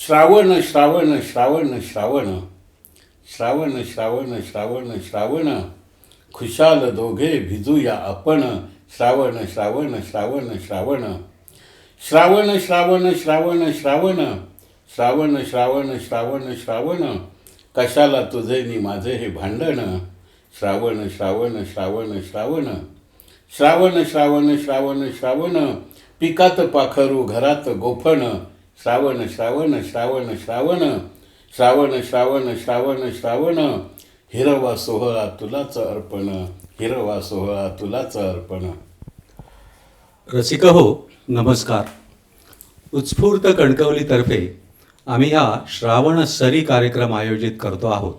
श्रावण श्रावण श्रावण श्रावण श्रावण श्रावण श्रावण श्रावण खुशाल दोघे भिजूया आपण श्रावण श्रावण श्रावण श्रावण श्रावण श्रावण श्रावण श्रावण श्रावण श्रावण श्रावण श्रावण कशाला तुझे नि माझे हे भांडण श्रावण श्रावण श्रावण श्रावण श्रावण श्रावण श्रावण श्रावण पिकात पाखरू घरात गोफण श्रावण श्रावण श्रावण श्रावण श्रावण श्रावण श्रावण श्रावण हिरवा सोहळा तुलाच अर्पण हिरवा सोहळा तुलाच अर्पण. रसिक हो नमस्कार. उत्स्फूर्त कणकवलीतर्फे आम्ही हा श्रावण सरी कार्यक्रम आयोजित करतो आहोत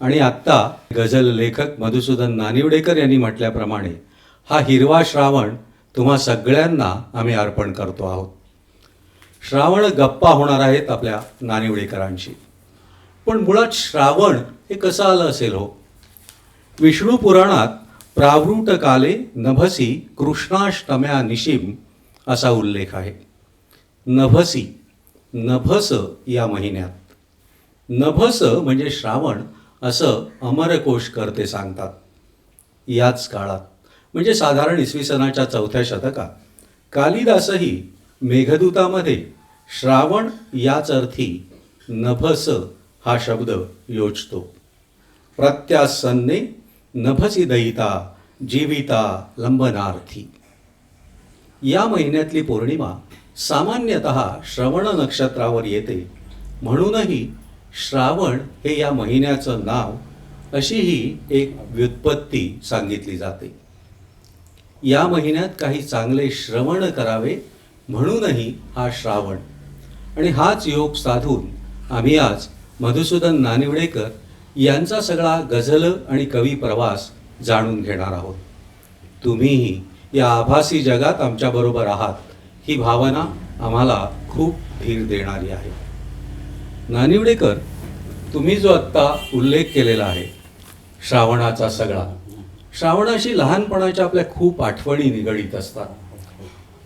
आणि आत्ता गझल लेखक मधुसूदन नानिवडेकर यांनी म्हटल्याप्रमाणे हा हिरवा श्रावण तुम्हा सगळ्यांना आम्ही अर्पण करतो आहोत. श्रावण गप्पा होणार आहेत आपल्या नानिवडेकरांशी. पण मुळात श्रावण हे कसं आलं असेल हो? विष्णू पुराणात प्रावृत काले नभसी कृष्णाष्टम्या निशिम असा उल्लेख आहे. नभसी नभस या महिन्यात, नभस म्हणजे श्रावण असं अमरकोशकर्ते सांगतात. याच काळात म्हणजे साधारण इसवी सनाच्या 4थ्या शतकात कालिदासही मेघदूतामध्ये श्रावण याच अर्थी नभस हा शब्द योजतो. प्रत्यासन्ने नभसी दयिता जीविता लंबनार्थी. या महिन्यातली पौर्णिमा सामान्यतः श्रवण नक्षत्रावर येते, म्हणूनही श्रावण हे या महिन्याचं नाव अशीही एक व्युत्पत्ती सांगितली जाते. या महिन्यात काही चांगले श्रवण करावे म्हणूनही हा श्रावण. आणि हाच योग साधून आम्ही आज मधुसूदन नानिवडेकर यांचा सगळा गझल आणि कवी प्रवास जाणून घेणार आहोत. तुम्हीही या आभासी जगात आमच्याबरोबर आहात ही भावना आम्हाला खूप धीर देणारी आहे. नानिवडेकर, तुम्ही जो आत्ता उल्लेख केलेला आहे श्रावणाचा सगळा, श्रावणाशी लहानपणाच्या आपल्या खूप आठवणी निगडीत असतात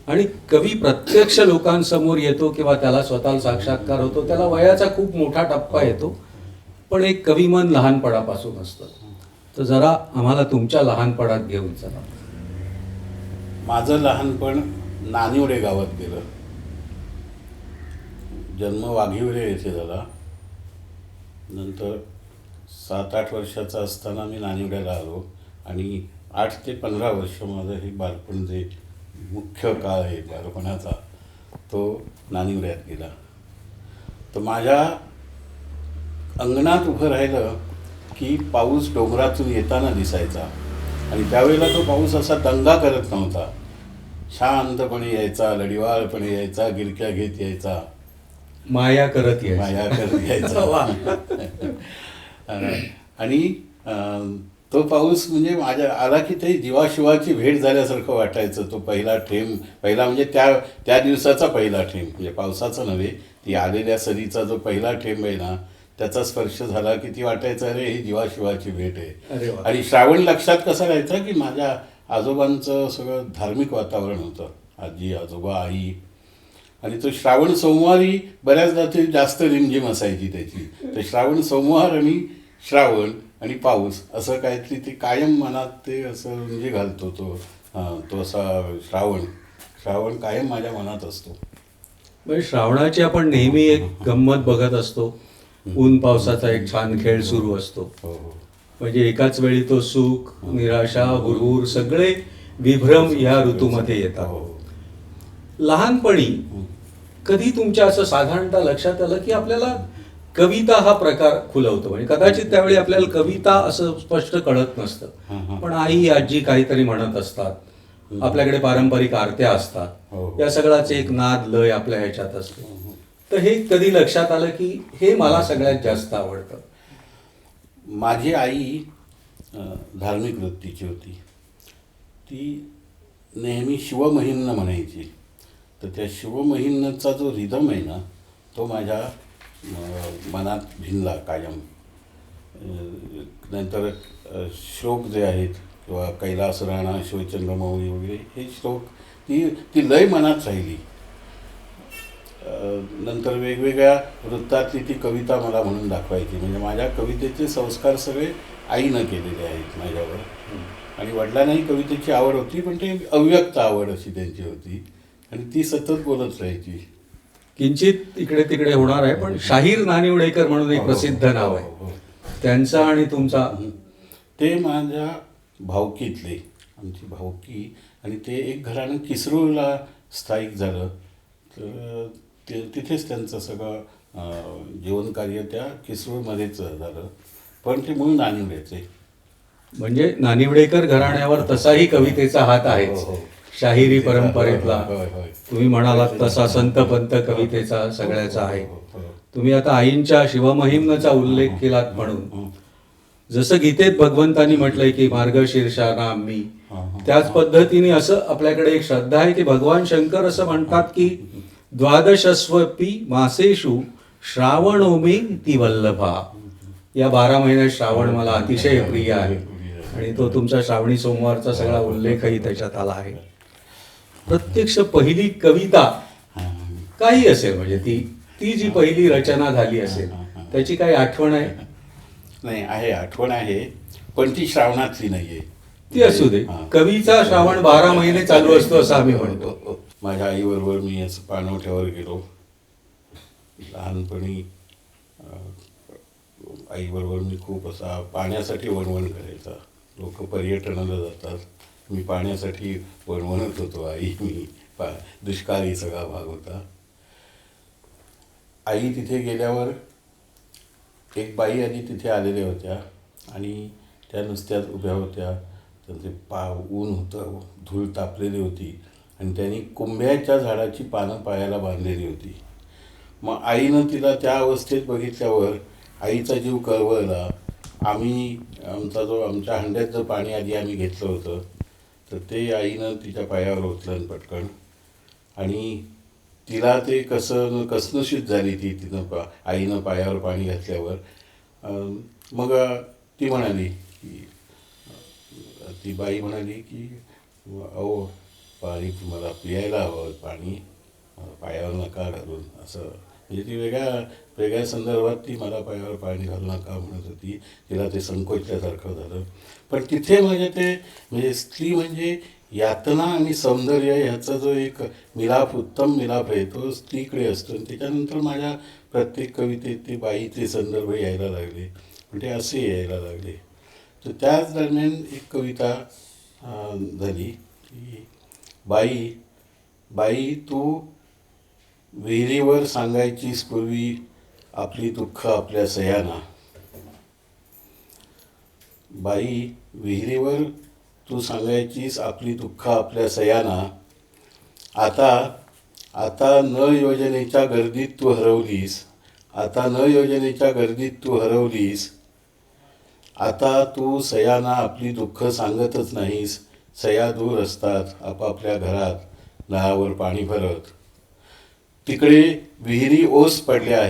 आणि कवी प्रत्यक्ष लोकांसमोर येतो किंवा त्याला स्वतःला साक्षात्कार होतो, त्याला वयाचा खूप मोठा टप्पा येतो, पण एक कविमन लहानपणापासून असतं. तर जरा आम्हाला तुमच्या लहानपणात घेऊन चला. माझं लहानपण नानिवडे गावात गेलं. जन्म वाघिवरे येथे झाला. नंतर 7-8 वर्षाचा असताना मी नानिवड्याला आलो आणि 8 ते 15 वर्ष माझं हे बालपण जे मुख्य काळ आहे बालपणाचा तो नानिवड्यात गेला. तर माझ्या अंगणात उभं राहिलं की पाऊस डोंगरातून येताना दिसायचा आणि त्यावेळेला तो पाऊस असा दंगा करत नव्हता, शांतपणे यायचा, लढिवाळपणे यायचा, गिरक्या घेत यायचा, माया करत यायचा. आणि तो पाऊस म्हणजे माझ्या आला की ते जीवाशिवाची भेट झाल्यासारखं वाटायचं. तो पहिला म्हणजे त्या दिवसाचा पहिला थेंब, म्हणजे पावसाचा नव्हे, ती आलेल्या सरीचा जो पहिला थेंब आहे ना, त्याचा स्पर्श झाला की ती वाटायचं अरे ही जीवाशिवाची भेट आहे. आणि श्रावण लक्षात कसं राहायचं की माझ्या आजोबांचं सगळं धार्मिक वातावरण होतं, आजी आजोबा आई. आणि तो श्रावण सोमवारी बऱ्याचदा ते जास्त रिमझिम असायची त्याची. तर श्रावण सोमवार आणि श्रावण आणि पाऊस असं काहीतरी ते कायम मनात ते असं म्हणजे घालतो तो असा श्रावण कायम माझ्या मनात असतो. म्हणजे श्रावणाची आपण नेहमी एक गंमत बघत असतो. ऊन पावसाचा एक छान खेळ सुरू असतो. म्हणजे एकाच वेळी तो सुख, निराशा, हुरहुर सगळे विभ्रम या ऋतूमध्ये येतात. लहानपणी कधी तुमच्या असं साधारणतः लक्षात आलं की आपल्याला कविता हा प्रकार खुलवतो? म्हणजे कदाचित त्यावेळी आपल्याला कविता असं स्पष्ट कळत नसतं, पण आई आजी काहीतरी म्हणत असतात, आपल्याकडे पारंपरिक आरत्या असतात, या सगळ्याच एक नाद लय आपल्या ह्याच्यात असतो. तर हे कधी लक्षात आलं की हे मला सगळ्यात जास्त आवडतं? माझी आई धार्मिक वृत्तीची होती. ती नेहमी शिवमहिम्न म्हणायची. तर त्या शिवमहिम्नचा जो रिदम आहे ना, तो माझ्या मनात भिनला कायम. नंतर श्लोक जे आहेत किंवा कैलास राणा, शिवचंद्रमौली वगैरे हे श्लोक ती लय मनात राहिली. नंतर वेगवेगळ्या वृत्तातली ती कविता मला म्हणून दाखवायची. म्हणजे माझ्या कवितेचे संस्कार सगळे आईनं केलेले आहेत माझ्यावर. आणि वडिलांनाही कवितेची आवड होती, पण ते अव्यक्त आवड अशी त्यांची होती आणि ती सतत बोलत राहायची. किंचित इकडे तिकडे होणार आहे, पण शाहीर नानिवडेकर म्हणून एक प्रसिद्ध नाव आहे. त्यांचा आणि तुमचा ते माझ्या भावकीतले, आमची भावकी, आणि ते एक घराणं किसरूरला स्थायिक झालं. तर तिथेच त्यांचं सगळं जीवनकार्य त्या किसरूरमध्येच झालं. पण ते मूळ नानिवडेचे. म्हणजे नानिवडेकर घराण्यावर तसाही कवितेचा हात आहे. शाहिरी परंपरेतला तुम्ही म्हणालात तसा संत पंत कवितेचा सगळ्याचा आहे. तुम्ही आता आईंच्या शिवमहिम्नचा उल्लेख केलात म्हणून, जसं गीतेत भगवंतानी म्हटलंय की मार्गशीर्षा नामी, त्याच पद्धतीने असं आपल्याकडे एक श्रद्धा आहे की भगवान शंकर असं म्हणतात की द्वादशस्वपी मासेषु श्रावणोमी ती वल्लभा. या 12 महिन्यात श्रावण मला अतिशय प्रिय आहे आणि तो तुमचा श्रावणी सोमवारचा सगळा उल्लेखही त्याच्यात आला आहे. प्रत्यक्ष पहिली कविता काही असेल, म्हणजे ती जी पहिली रचना झाली असेल त्याची काही आठवण आहे? नाही, आहे, आठवण आहे, पण ती श्रावणातली नाहीये. ती असू दे. कवीचा श्रावण 12 महिने चालू असतो असं आम्ही म्हणतो. माझ्या आईबरोबर मी असं पाणवठ्यावर गेलो लहानपणी. आईबरोबर मी खूप असा पाण्यासाठी वणवण करायचा. लोक पर्यटनाला जातात, मी पाण्यासाठी वणवणत होतो. आई मी दुष्काळी सगळा भाग होता. आई तिथे गेल्यावर एक बाई आधी तिथे आलेल्या होत्या आणि त्या नुसत्याच उभ्या होत्या. त्यांचे ऊन होतं, धूळ तापलेली होती आणि त्यांनी कुंभ्याच्या झाडाची पानं पायाला बांधलेली होती. मग आईनं तिला त्या अवस्थेत बघितल्यावर आईचा जीव कळवळला. आमच्या हंड्यात जो पाणी आधी आम्ही घेतलं होतं, तर ते आईनं तिच्या पायावर ओतलं पटकन. आणि तिला ते कसनशीत झाली तिनं आईनं पायावर पाणी घातल्यावर. मग ती म्हणाली की, ती बाई म्हणाली की अहो पाणी मला पियायला हवं, पाणी पायावर नका घालून, असं. म्हणजे ती वेगळ्या संदर्भात ती मला पायावर पाणी घालू नका म्हणत होती. तिला ते संकोचल्यासारखं झालं. पण तिथे म्हणजे स्त्री म्हणजे यातना आणि सौंदर्य ह्याचा जो एक उत्तम मिलाप आहे तो स्त्रीकडे असतो. आणि त्याच्यानंतर माझ्या प्रत्येक कवितेत ते बाईचे संदर्भ यायला लागले, म्हणजे असे यायला लागले. तर त्याच दरम्यान एक कविता झाली की बाई तू विहिरीवर सांगायचीस पूर्वी आपली दुःख आपल्या सयाना. बाई विहिरीवर तू सांगायचीस आपली दुःख आपल्या सयाना. आता न योजनेच्या गर्दीत तू हरवलीस. आता तू सयाना आपली दुःख सांगतच नाहीस. सया दूर असतात आपापल्या घरात नळावर पाणी भरत. तिकडे विहिरी ओस पडल्या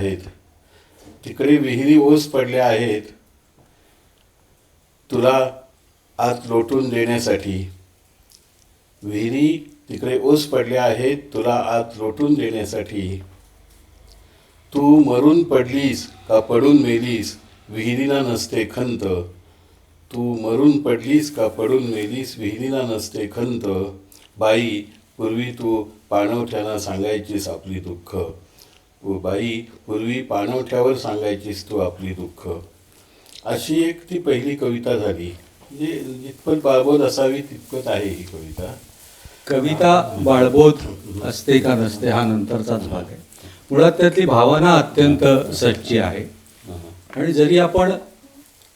आहेत तुला आत लोटून देण्यासाठी. विहिरी तिकडे ओस पडल्या आहेत तुला आत लोटून देण्यासाठी. तू मरून पडलीस का पडून मेलीस विहिरीला नसते खंत. विहिरीला नसते खंत. बाई पूर्वी तू पाणवठ्याला सांगायचीस आपली दुःख. पूर्वी पाणवठ्यावर सांगायचीस तू आपली दुःख. अशी एक ती पहिली कविता झाली. म्हणजे जितपत बाळबोध असावी तितपत आहे ही कविता. कविता बाळबोध असते का नसते हा नंतरचाच भाग आहे. मुळात त्यातली भावना अत्यंत सच्ची आहे. आणि जरी आपण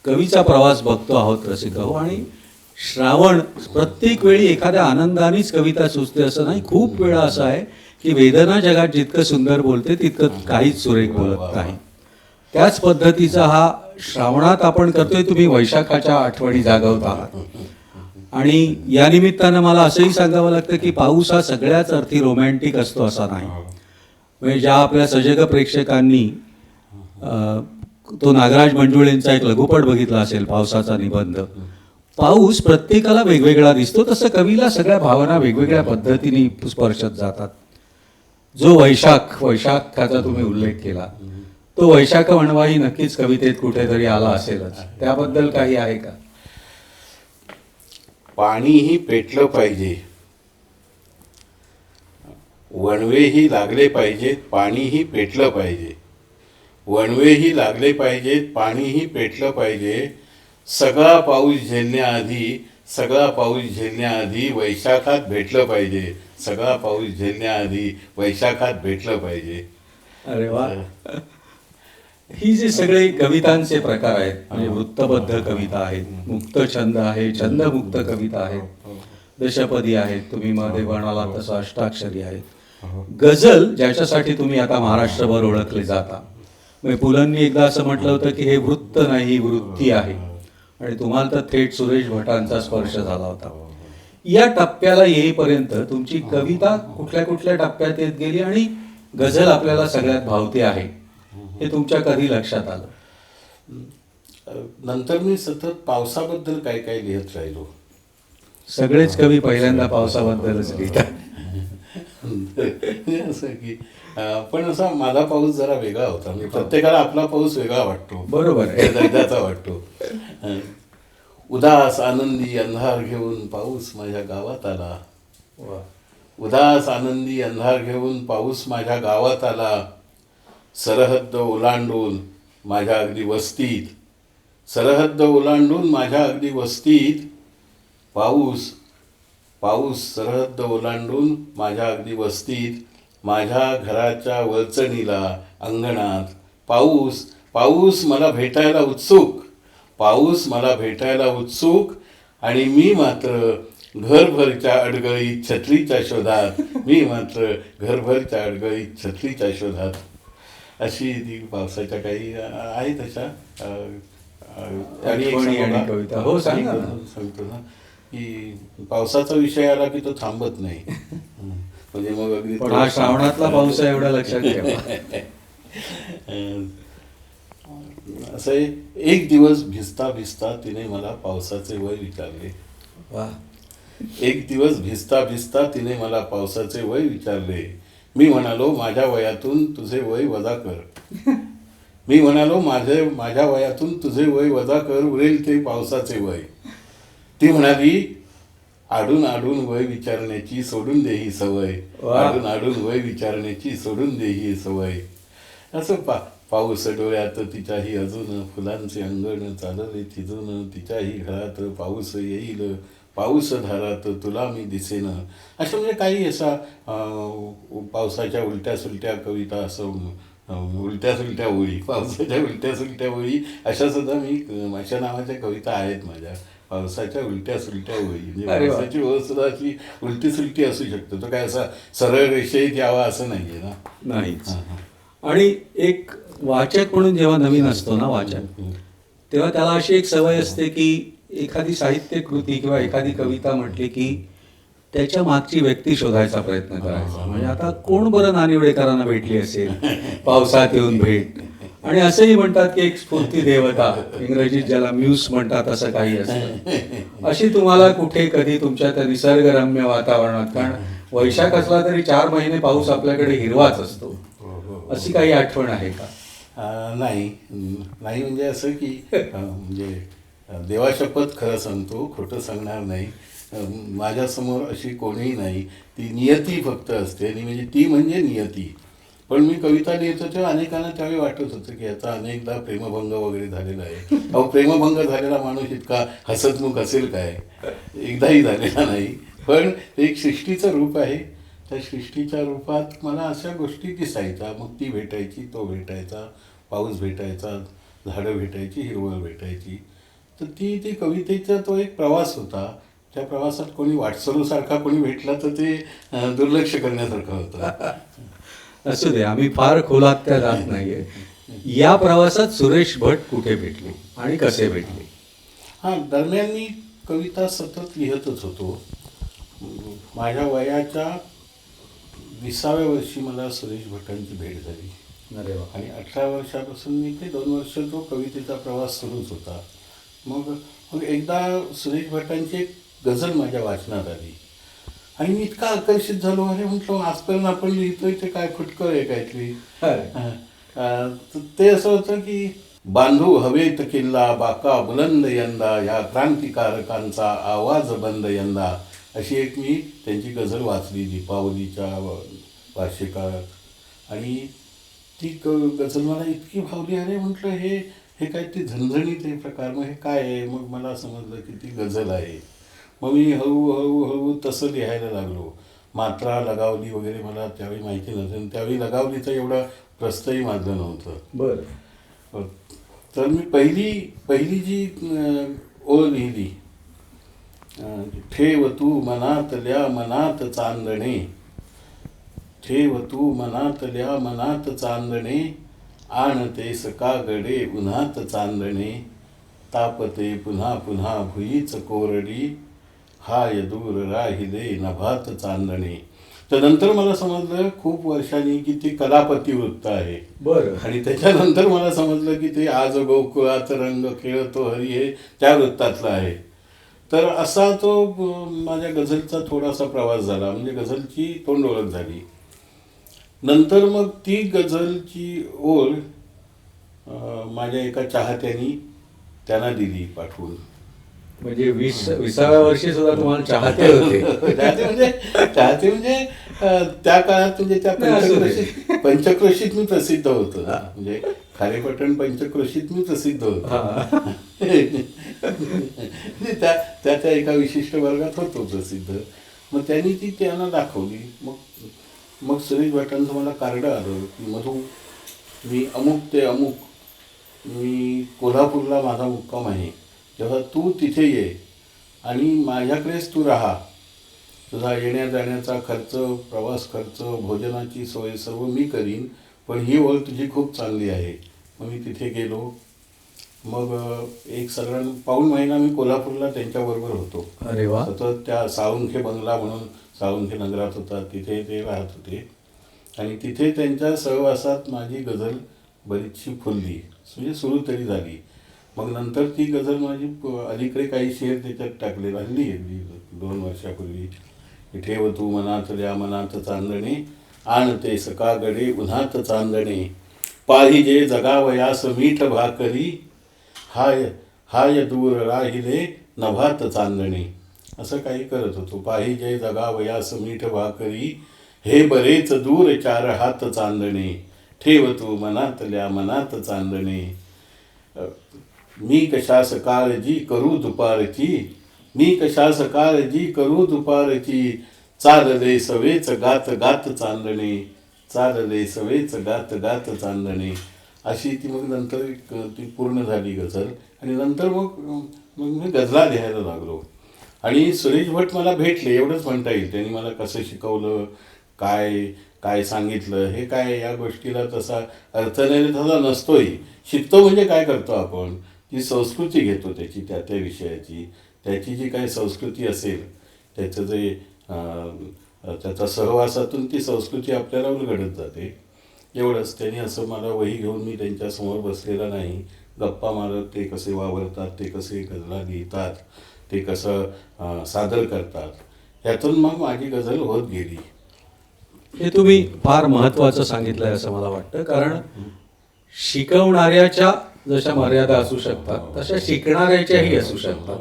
कवीचा प्रवास बघतो आहोत रसिक हो, आणि श्रावण प्रत्येक वेळी एखाद्या आनंदानेच कविता सुचते असं नाही. खूप वेळा असं आहे की वेदना जगात जितकं सुंदर बोलते तितकं काहीच सुरेख बोलत नाही. त्याच पद्धतीचा हा श्रावणात आपण करतोय. तुम्ही वैशाखाच्या आठवणी जागवत आहात आणि या निमित्तानं मला असंही सांगावं लागतं की पाऊस हा सगळ्याच अर्थी रोमॅन्टिक असतो असा नाही. म्हणजे ज्या आपल्या सजग प्रेक्षकांनी तो नागराज मंजुळेंचा एक लघुपट बघितला असेल पावसाचा निबंध, पाऊस प्रत्येकाला वेगवेगळा दिसतो. तसं कवीला सगळ्या भावना वेगवेगळ्या पद्धतीने स्पर्शत जातात. जो वैशाखाचा तुम्ही उल्लेख केला, तो वैशाख वणवाही नक्कीच कवितेत कुठेतरी आला असेलच. त्याबद्दल काही आहे का? पाणीही पेटलं पाहिजे, वणवेही लागले पाहिजेत, पाणीही पेटलं पाहिजे. वणवेही लागले पाहिजेत, पाणीही पेटलं पाहिजे. सगळा पाऊस झेलण्याआधी वैशाखात भेटलं पाहिजे. सगळा पाऊस झेलण्याआधी वैशाखात भेटलं पाहिजे. अरे वा. ही जे सगळे कवितांचे प्रकार आहेत, म्हणजे वृत्तबद्ध कविता आहेत, मुक्त छंद आहे, छंदमुक्त कविता आहेत, दशपदी आहेत, तुम्ही मध्ये म्हणाला तसं अष्टाक्षरी आहेत, गझल ज्याच्यासाठी तुम्ही आता महाराष्ट्रभर ओळखले जाता. म्हणजे पुलंनी एकदा असं म्हटलं होतं की हे वृत्त नाही, वृत्ती आहे. आणि तुम्हाला तर थेट सुरेश भटांचा स्पर्श झाला होता. या टप्प्याला येईपर्यंत तुमची कविता कुठल्या कुठल्या टप्प्यात येत गेली आणि गझल आपल्याला सगळ्यात भावते आहे, हे तुमच्या कधी लक्षात आलं? नंतर मी सतत पावसाबद्दल काय काय लिहित राहिलो. सगळेच कवी पहिल्यांदा पावसाबद्दलच लिहितात. असं की पण असा माझा पाऊस जरा वेगळा होता. म्हणजे प्रत्येकाला आपला पाऊस वेगळा वाटतो, बरोबर आहे. दर्जाचा वाटतो. उदास आनंदी अंधार घेऊन पाऊस माझ्या गावात आला. उदास आनंदी अंधार घेऊन पाऊस माझ्या गावात आला. सरहद्द ओलांडून माझ्या अगदी वस्तीत, सरहद्द ओलांडून माझ्या अगदी वस्तीत पाऊस सरहद्द ओलांडून माझ्या अगदी वस्तीत, माझ्या घराच्या वरचणीला अंगणात पाऊस मला भेटायला उत्सुक. आणि मी मात्र घरभरच्या अडगळीत छत्रीच्या शोधात. अशी ती पावसाच्या काही आहेत अशा आणि एक कविता. हो, सांगा ना. सांगतो ना की पावसाचा विषय आला की तो थांबत नाही. म्हणजे मग अगदी पण हा श्रावणातला पाऊस आहे एवढं लक्षात ठेवा. असं एक दिवस भिजता भिजता तिने मला पावसाचे वय विचारले. वा. एक दिवस भिजता भिजता तिने मला पावसाचे वय विचारले. मी म्हणालो माझ्या वयातून तुझे वय वजा कर, उरेल ते पावसाचे वय. ती म्हणाली आडून आडून वय विचारण्याची सोडून दे ही सवय. असं पाऊस डोळ्यात तिच्याही अजून, फुलांचे अंगण चालले थिजून, तिच्याही घरात पाऊस येईल, पाऊस धारात तुला मी दिसेन. अशा म्हणजे काही असा पावसाच्या उलट्या सुलट्या कविता, असं उलट्या सुलट्या ओळी, पावसाच्या उलट्या सुलट्या ओळी अशा सुद्धा अशा नावाच्या कविता आहेत माझ्या. पावसाच्या उलट्या सुलट्या ओळी म्हणजे पावसाची ओळ सुद्धा अशी उलटी सुलटी असू शकतो. तो काय असा सरळ रेषेत यावा असं नाहीये ना. नाहीच. आणि एक वाचक म्हणून जेव्हा नवीन असतो ना वाचक, तेव्हा त्याला अशी एक सवय असते की एखादी साहित्य कृती किंवा एखादी कविता म्हटली की त्याच्या मागची व्यक्ती शोधायचा प्रयत्न करायचा. म्हणजे आता कोण बरं नानिवडेकरांना भेटली असेल, पावसात येऊन भेट. आणि असंही म्हणतात की एक स्फूर्ती देवता, इंग्रजीत ज्याला म्यूस म्हणतात, असं काही असतं. अशी तुम्हाला कुठे कधी तुमच्या त्या निसर्गरम्य वातावरणात, कारण वैशाख असला तरी 4 महिने पाऊस आपल्याकडे हिरवाच असतो, अशी काही आठवण आहे का? नाही म्हणजे असं की म्हणजे देवाशपथ खरं सांगतो, खोटं सांगणार नाही. माझ्यासमोर अशी कोणीही नाही. ती नियती फक्त असते. आणि म्हणजे ती म्हणजे नियती. पण मी कविता लिहितो तेव्हा अनेकांना त्यावेळी वाटत होतं की आता अनेकदा प्रेमभंग वगैरे झालेला आहे. अहो, प्रेमभंग झालेला माणूस इतका हसतमुख असेल काय? एकदाही झालेला नाही. पण एक सृष्टीचं रूप आहे. त्या सृष्टीच्या रूपात मला अशा गोष्टी दिसायच्या. मग ती भेटायची, तो भेटायचा, पाऊस भेटायचा, झाडं भेटायची, हिरवळ भेटायची. तर ती कवितेचा तो एक प्रवास होता. त्या प्रवासात कोणी वाटसरूसारखा कोणी भेटला तर ते दुर्लक्ष करण्यासारखं होतं. असू दे, आम्ही फार खोलात त्या जात नाहीये. या प्रवासात सुरेश भट कुठे भेटले आणि कसे भेटले? दरम्यान मी कविता सतत लिहितच होतो. माझ्या वयाच्या 20व्या वर्षी मला सुरेश भटांची भेट झाली. अरे वा. आणि 18 वर्षापासून मी ते 2 वर्ष तो कवितेचा प्रवास सुरूच होता. मग एकदा सुरेश भटांची एक गझल माझ्या वाचनात आली. आणि मी इतका आकर्षित झालो, अरे म्हटलं आजपर्यंत आपण लिहितोय ते काय खुटकं आहे काहीतरी. तर ते असं होतं की बांधू हवेत किल्ला बाका बुलंद यंदा, या क्रांतिकारकांचा आवाज बंद यंदा, अशी एक मी त्यांची गझल वाचली दीपावलीच्या वार्षिकात. आणि ती गझल मला इतकी भावली, अरे म्हटलं हे हे काय ते झणझणीत आहे प्रकार, मग हे काय आहे. मग मला समजलं की ती गझल आहे. मग मी हळूहळू तसं लिहायला लागलो. मात्रा लगावली वगैरे मला त्यावेळी माहिती नव्हतं, त्यावेळी लगावलीचं एवढं प्रस्तही माझं नव्हतं. बरं. तर मी पहिली पहिली जी ओळ लिहिली, ठेव तू मनातल्या मनात चांदणे, ठेव तू मनातल्या मनात चांदणे, आणतेस का गडे उन्हात चांदणे, तापते पुन्हा पुन्हा भुईच कोरडी, हाय दूर राहिले नभात चांदणे. तर नंतर मला समजलं खूप वर्षांनी की ते कलापती वृत्त आहे. बरं. आणि त्याच्यानंतर मला समजलं की ते आज गोकुळात रंग खेळतो हरी हे त्या वृत्तातलं आहे. तर असा तो माझ्या गझलचा थोडासा प्रवास झाला, म्हणजे गझलची तोंड ओळख झाली. नंतर मग ती गझलची ओळ माझ्या एका चाहत्यानी त्यांना दिली पाठवून. म्हणजे 20व्या वर्षी सुद्धा तुम्हाला चाहते होते. चाहते म्हणजे त्या काळात म्हणजे त्या नाही, असू दे. पंचक्रोशीत मी प्रसिद्ध होतो. म्हणजे खारेपटण पंचक्रोशीत मी प्रसिद्ध होतो. म्हणजे त्या त्या एका विशिष्ट वर्गात होतो प्रसिद्ध. मग त्यांनी ती त्यांना दाखवली. मग सुरेश भटांचं मला कार्ड आलं की मधू, मी अमुक ते अमुक, मी कोल्हापूरला माझा मुक्काम आहे, तेव्हा तू तिथे ये आणि माझ्याकडेच तू राहा. तुझा येण्या जाण्याचा खर्च, प्रवास खर्च, भोजनाची सोय सर्व मी करीन, पण ही ओळ तुझी खूप चांगली आहे. मग मी तिथे गेलो. मग एक साधारण पाऊण महिना मी कोल्हापूरला त्यांच्याबरोबर होतो. अरे वा. सतत त्या साळुंखे बंगला म्हणून साळुंखे नगरात होता, तिथे ते राहत होते. आणि तिथे त्यांच्या सहवासात माझी गझल बरीचशी फुलली, म्हणजे सुरू तरी झाली. मग नंतर ती गझल माझी अलीकडे काही शेर त्याच्यात टाकले हल्ली 2 वर्षापूर्वी. ठेव तू मनातल्या मनात चांदणे, आणते सका गडे उन्हात चांदणे, पाहिजे जगावयास मीठ भाकरी, हाय हाय दूर राहिले नभात चांदणे. असं काही करत होतो. पाहिजे जगावयास मीठ भाकरी, हे बरेच दूर 4 हात चांदणे, ठेव तू मनातल्या मनात चांदणे. मी कशास काळजी करू दुपारची, मी कशास काळजी करू दुपारची, चालले सवेच गात गात चांदणे, चालले सवेच गात गात चांदणे. अशी ती मग नंतर ती पूर्ण झाली गझल. आणि नंतर मग मग मी गझला लिहायला लागलो. आणि सुरेश भट मला भेटले एवढंच म्हणता येईल. त्यांनी मला कसं शिकवलं, काय काय सांगितलं, हे काय या गोष्टीला तसा अर्थ नाही तसा नसतोही. शिकतो म्हणजे काय करतो आपण, ती संस्कृती घेतो त्याची, त्या त्या विषयाची, त्याची जी काही संस्कृती असेल, त्याचं जे त्याच्या सहवासातून ती संस्कृती आपल्याला उलगडत जाते. एवढंच. त्यांनी असं मला वही घेऊन मी त्यांच्यासमोर बसलेला नाही, गप्पा मारत ते कसे वावरतात, ते कसे गझला लिहितात, ते कसं सादर करतात, ह्यातून मग माझी गझल होत गेली. हे तुम्ही फार महत्त्वाचं सांगितलंय असं मला वाटतं. कारण शिकवणाऱ्याच्या जशा मर्यादा असू शकतात तशा शिकणाऱ्याच्याही असू शकतात.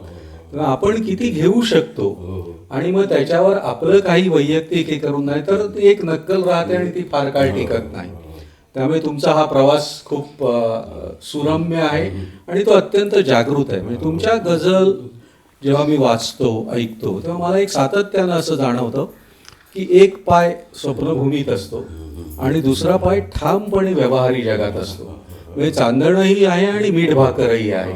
तेव्हा आपण किती घेऊ शकतो आणि मग त्याच्यावर आपलं काही वैयक्तिक हे करून नाही तर ती एक नक्कल राहते आणि ती फार काळ टिकत नाही. त्यामुळे तुमचा हा प्रवास खूप सुरम्य आहे आणि तो अत्यंत जागृत आहे. म्हणजे तुमच्या गझल जेव्हा मी वाचतो, ऐकतो, तेव्हा मला एक सातत्यानं असं जाणवतं की एक पाय स्वप्नभूमीत असतो आणि दुसरा पाय ठामपणे व्यवहारी जगात असतो. म्हणजे चांदणंही आहे आणि मीठ भाकरही आहे.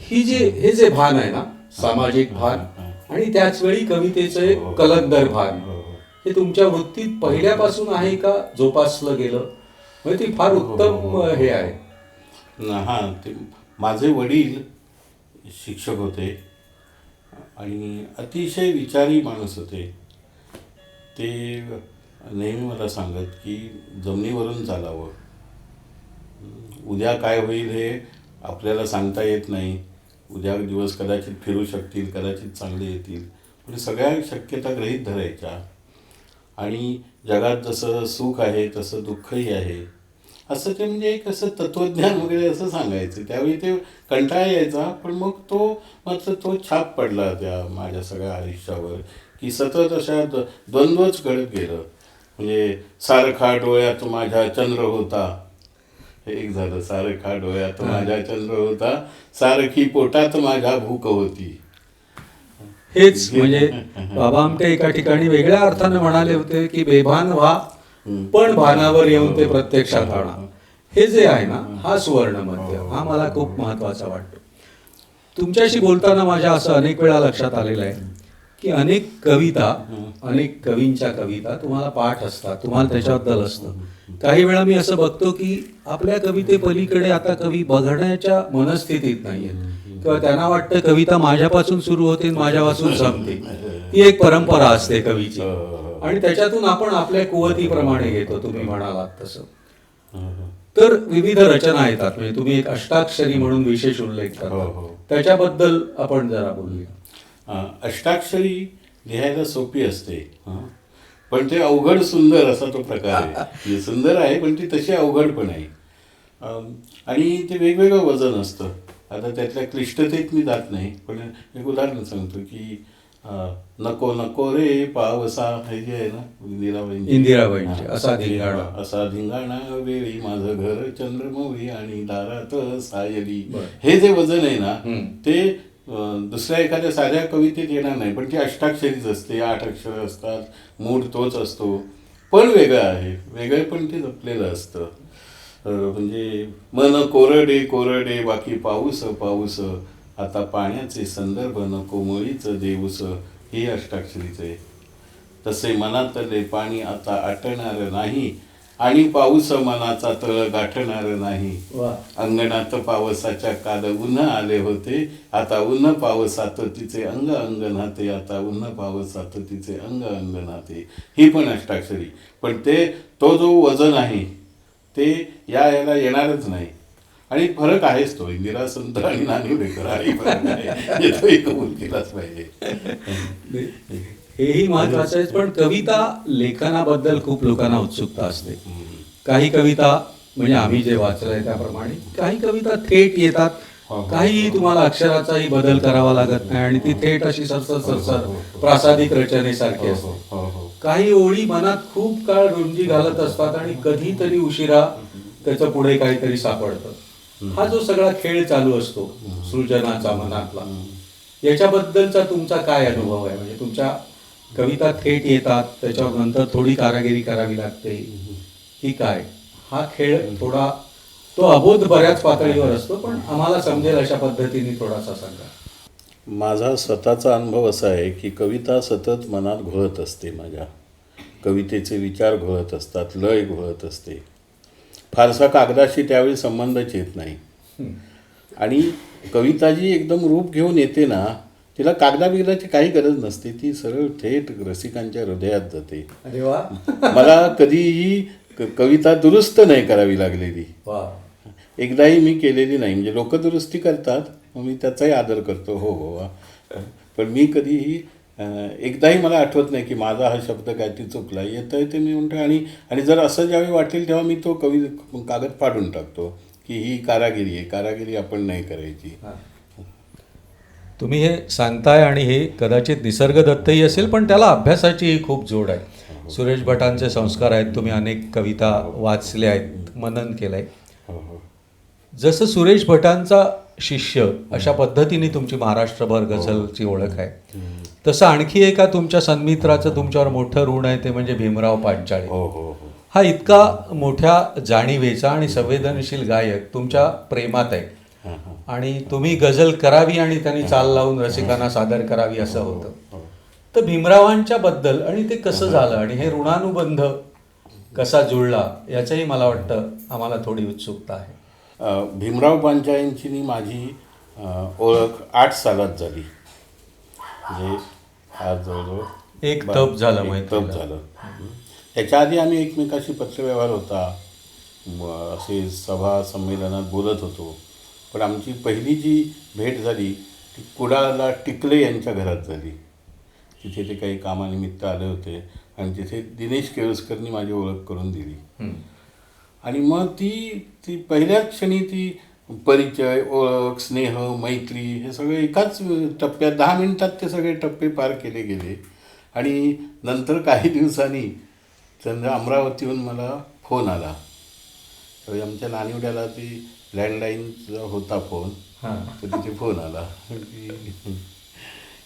हे जे भान आहे ना, सामाजिक भान आणि त्याच वेळी कवितेचं एक कलंदर भान, हे तुमच्या वृत्तीत पहिल्यापासून आहे का जोपासलं गेलं? म्हणजे ती फार उत्तम हे आहे. हां, ते माझे वडील शिक्षक होते आणि अतिशय विचारी माणूस होते. ते नेहमी मला सांगत की जमिनीवरून चालावं, उद्या काय होईल हे आपल्याला सांगता येत नाही. उद्या दिवस कदाचित फिरू शकतील, कदाचित चांगले येतील, म्हणजे सगळ्या शक्यता गृहीत धरायच्या आणि जगात जसं सुख आहे तसं दुःखही आहे असं ते म्हणजे एक असं तत्त्वज्ञान वगैरे असं सांगायचं. त्यावेळी ते कंटाळा यायचा, पण मग मात्र तो छाप पडला त्या माझ्या सगळ्या आयुष्यावर, की सतत अशा द्वंद्वच घडत गेलं. म्हणजे सारखा डोळ्यात माझ्या चंद्र होता, हे एक झालं. सारखा डोळ्यात माझ्या चंद्र होता, सारखी पोटात माझ्या भूक होती. हेच म्हणजे बाबा आमटे एका ठिकाणी वेगळ्या अर्थाने म्हणाले होते की बेभान व्हा पण भानावर येऊन ते प्रत्यक्षात आणा. हे जे आहे ना, हा सुवर्ण मध्य हा मला खूप महत्वाचा वाटतो. तुमच्याशी बोलताना माझ्या असं अनेक वेळा लक्षात आलेलं आहे की अनेक कविता, अनेक कवींच्या कविता तुम्हाला पाठ असतात, तुम्हाला त्याच्याबद्दल असतं. काही वेळा मी असं बघतो की आपल्या कविते पलीकडे आता कवी बघण्याच्या मनस्थितीत नाहीयेत, किंवा त्यांना वाटतं कविता माझ्यापासून सुरू होते माझ्यापासून संपते. ती एक परंपरा असते कवीची आणि त्याच्यातून आपण आपल्या कुवतीप्रमाणे घेतो, तुम्ही म्हणालात तसं. तर विविध रचना येतात, म्हणजे तुम्ही एक अष्टाक्षरी म्हणून विशेष उल्लेख करता, त्याच्याबद्दल आपण जरा बोलूया. अष्टाक्षरी लिहायला सोपी असते, पण ते अवघड सुंदर असा तो प्रकार आहे. म्हणजे सुंदर आहे पण ती तशी अवघड पण आहे. आणि ते वेगवेगळं वजन असतं. आता त्यातल्या क्लिष्टतेत मी जात नाही, पण एक उदाहरण सांगतो की नको नको रे पावसा, हे जे आहे ना इंदिराबाईंची असा धिंगाणा, असा धिंगाणा वेळी माझं घर चंद्रमौळी आणि दारात सायली, हे जे वजन आहे ना ते दुसऱ्या एखाद्या साध्या कवितेत येणार नाही. पण ती अष्टाक्षरीच असते, 8 अक्षर असतात, मूड तोच असतो, पण वेगळं आहे. वेगळं पण ते जपलेलं असतं. म्हणजे मन कोरडे कोरडे बाकी पाऊस पाऊस, आता पाण्याचे संदर्भ नको मुळीच देऊस, हे अष्टाक्षरीच आहे. तसे मनातले पाणी आता आटणार नाही आणि पाऊस मनाचा तळ गाठणार नाही. अंगणात पावसाच्या काल ऊन आले होते, आता ऊन पावसात तिचे अंग अंग नाते, आता ऊन पावसात तिचे अंग अंग नाते, ही पण अष्टाक्षरी. पण तो जो वजन आहे ते याला येणारच नाही. आणि फरक आहेच तो, इंदिरा संत आणि नानी हाही फरक आहे, तोही कबूल केलाच पाहिजे. हेही महत्वाचं आहे. पण कविता लेखनाबद्दल खूप लोकांना उत्सुकता असते. काही कविता म्हणजे आम्ही जे वाचलंय त्याप्रमाणे, काही कविता थेट येतात, काही तुम्हाला अक्षराचाही बदल करावा लागत नाही आणि ती थेट अशी सरसर सरसर प्रासादिक रचनेसारखी असते. काही ओळी मनात खूप काळ रुंजी घालत असतात आणि कधीतरी उशिरा त्याचं पुढे काहीतरी सापडतं. हा जो सगळा खेळ चालू असतो सृजनाचा मनातला, याच्याबद्दलचा तुमचा काय अनुभव आहे? म्हणजे तुमच्या कविता थेट येतात, त्याच्यावर नंतर थोडी कारागिरी करावी लागते की काय? हा खेळ थोडा, तो अबोध बऱ्याच पातळीवर असतो, पण आम्हाला समजेल अशा पद्धतीने थोडासा सांगा. माझा स्वतःचा अनुभव असा आहे की कविता सतत मनात घोळत असते. माझ्या कवितेचे विचार घोळत असतात, लय घोळत असते. फारसा कागदाशी त्यावेळी संबंधच येत नाही. आणि कविता जी एकदम रूप घेऊन येते ना, तिला कागदाबिगदाची काही गरज नसते, ती सरळ थेट रसिकांच्या हृदयात जाते. अरे वा. मला कधीही कविता दुरुस्त नाही करावी लागलेली, एकदाही मी केलेली नाही. म्हणजे लोक दुरुस्ती करतात, मी त्याचाही आदर करतो, हो हो, पण मी कधीही एकदाही मला आठवत नाही की माझा हा शब्द काय ती चुकला. येतं ते मी म्हणतो. आणि जर असं ज्यावेळी वाटेल तेव्हा मी तो कागद फाडून टाकतो की ही कारागिरी आहे, कारागिरी आपण नाही करायची. तुम्ही हे सांगताय आणि हे कदाचित निसर्गदत्तही असेल, पण त्याला अभ्यासाची खूप जोड आहे. सुरेश भटांचे संस्कार आहेत, तुम्ही अनेक कविता वाचल्या आहेत, मनन केलंय. जसं सुरेश भटांचा शिष्य अशा पद्धतीने तुमची महाराष्ट्रभर गझलची ओळख आहे, तसं आणखी एका तुमच्या सन्मित्राचं तुमच्यावर मोठं ऋण आहे, ते म्हणजे भीमराव पांचाळे. हा इतका मोठ्या जाणीवेचा आणि संवेदनशील गायक तुमच्या प्रेमात आहे आणि तुम्ही गझल करावी आणि त्यांनी चाल लावून रसिकांना सादर करावी असं होतं. तर भीमरावांच्या बद्दल आणि ते कसं झालं आणि हे ऋणानुबंध कसा जुळला याचंही मला वाटतं आम्हाला थोडी उत्सुकता आहे. भीमराव पांचाळेंची माझी ओळख 8 सालात झाली. म्हणजे आज जवळजवळ एक तप झालं, तप झालं. त्याच्या आधी आम्ही एकमेकाशी पत्रव्यवहार होता, असे सभा संमेलनात बोलत होतो. पण आमची पहिली जी भेट झाली ती कुडाळला टिकले यांच्या घरात झाली. तिथे ते काही कामानिमित्त आले होते आणि तिथे दिनेश केळुसकरनी माझी ओळख करून दिली. आणि मग ती पहिल्याच क्षणी ती परिचय, ओळख, स्नेह, मैत्री हे सगळे एकाच टप्प्यात 10 मिनिटात ते सगळे टप्पे पार केले गेले. आणि नंतर काही दिवसांनी अमरावतीहून मला फोन आला. तर आमच्या नानिवड्याला ती लँडलाईनचा होता फोन, तर तिथे फोन आला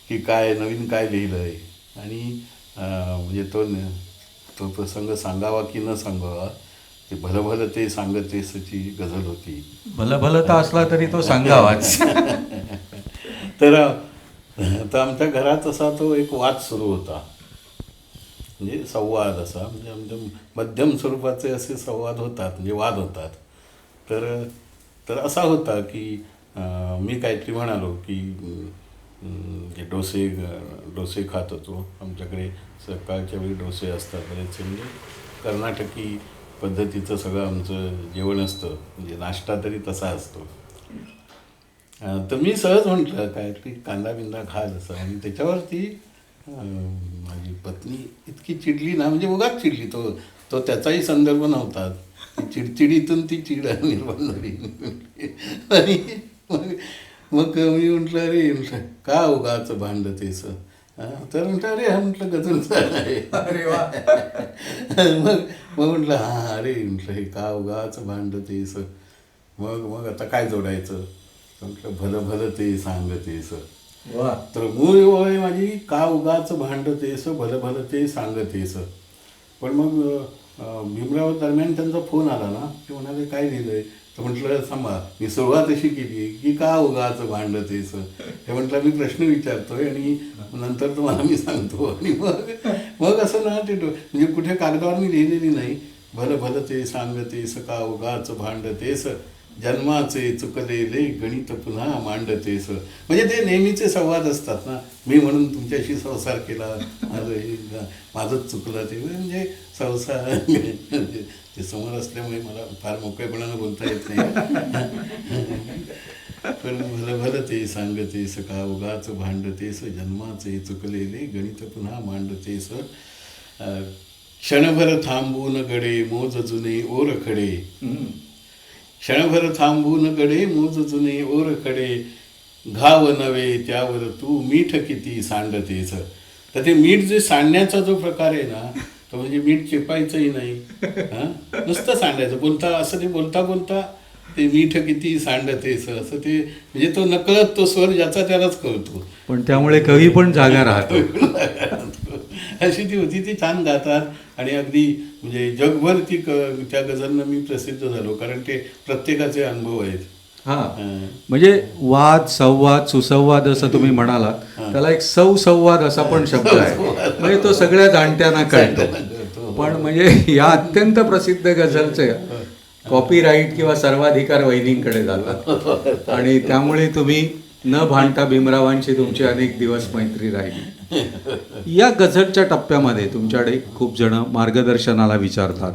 की काय नवीन काय लिहिलं आहे. आणि म्हणजे तो प्रसंग सांगावा की न सांगावा, ते भलं भलं ते सांगतेसची गझल होती. भलं भलं तर असला तरी तो सांगावाच. तर आमच्या घरात असा तो एक वाद सुरू होता, म्हणजे संवाद असा, म्हणजे आमच्या मध्यम स्वरूपाचे असे संवाद होतात, म्हणजे वाद होतात. तर असा होता की मी काहीतरी म्हणालो की जे डोसे खात होतो. आमच्याकडे सकाळच्या वेळी डोसे असतात बरेचसे, म्हणजे कर्नाटकी पद्धतीचं सगळं आमचं जेवण असतं, म्हणजे नाश्ता तरी तसा असतो. तर मी सहज म्हटलं काहीतरी कांदा बिंदा घाल असं, आणि त्याच्यावरती माझी पत्नी इतकी चिडली ना, म्हणजे उगाच चिडली. तो त्याचाही संदर्भ नव्हता. चिडचिडीतून ती चिड निर्माण झाली. आणि मग मी म्हटलं अरे म्हटलं का उगाच भांडतेस. तर म्हटलं अरे हा म्हटलं गझलचा आहे. अरे वा. मग म्हटलं हां अरे म्हटलं हे का उगाच भांडतेस. मग आता काय जोडायचं. म्हटलं भलं भलं ते सांगतेस. वा. तर मूळ ओळ आहे माझी का उगाच भांडतेस भलं भलं ते सांगतेस. पण मग भीमराव दरम्यान त्यांचा फोन आला ना, ते म्हणाले काय लिहिलंय. तर म्हटलं सांगा, मी सुरुवात अशी केली की का उगाच भांडतेस. हे म्हटलं मी प्रश्न विचारतोय आणि नंतर तुम्हाला मी सांगतो. आणि मग असं ना ते म्हणजे कुठे कागदावर मी लिहिलेली नाही. भलं भलं ते सांगतेस का उगाच भांडतेस, जन्माचे चुकलेले गणित पुन्हा मांडतेस. म्हणजे ते नेहमीचे संवाद असतात ना. मी म्हणून तुमच्याशी संसार केला, माझंच चुकलं ते, म्हणजे संसार ते समोर असल्यामुळे मला फार मोकळेपणानं बोलता येत नाही. पण भलं भलं ते सांगतेस का उगाच भांडतेस, जन्माचे चुकलेले गणित पुन्हा मांडतेस. क्षणभर थांबून गडे मोज जुने ओर खडे, क्षणभर थांबून गडे मोज जुने ओर खडे, घाव नवे त्यावर तू मीठ किती सांडतेस. तर ते मीठ जे सांडण्याचा जो प्रकार आहे ना, तो म्हणजे मीठ चेपायचंही नाही, नुसतं सांडायचं. बोलता ते मीठ किती सांडतेस असं, ते म्हणजे तो नकळत तो स्वर ज्याचा त्यालाच कळतो. पण त्यामुळे कवी पण जागा राहतो. अशी ती होती. ती छान गातात आणि अगदी म्हणजे जगभर त्या गझलनं मी प्रसिद्ध झालो, कारण ते प्रत्येकाचे अनुभव आहेत. म्हणजे वाद, संवाद, सुसंवाद असं तुम्ही म्हणालात, त्याला एक संवाद असा पण शब्द आहे. म्हणजे तो सगळ्या जाणत्यांना कळतो. पण म्हणजे या अत्यंत प्रसिद्ध गझलचे कॉपीराईट किंवा सर्वाधिकार वहिनींकडे जातात, आणि त्यामुळे तुम्ही न भांडता भीमरावांची तुमची अनेक दिवस मैत्री राहिली. या गझलच्या टप्प्यामध्ये तुमच्याकडे खूप जण मार्गदर्शनाला विचारतात,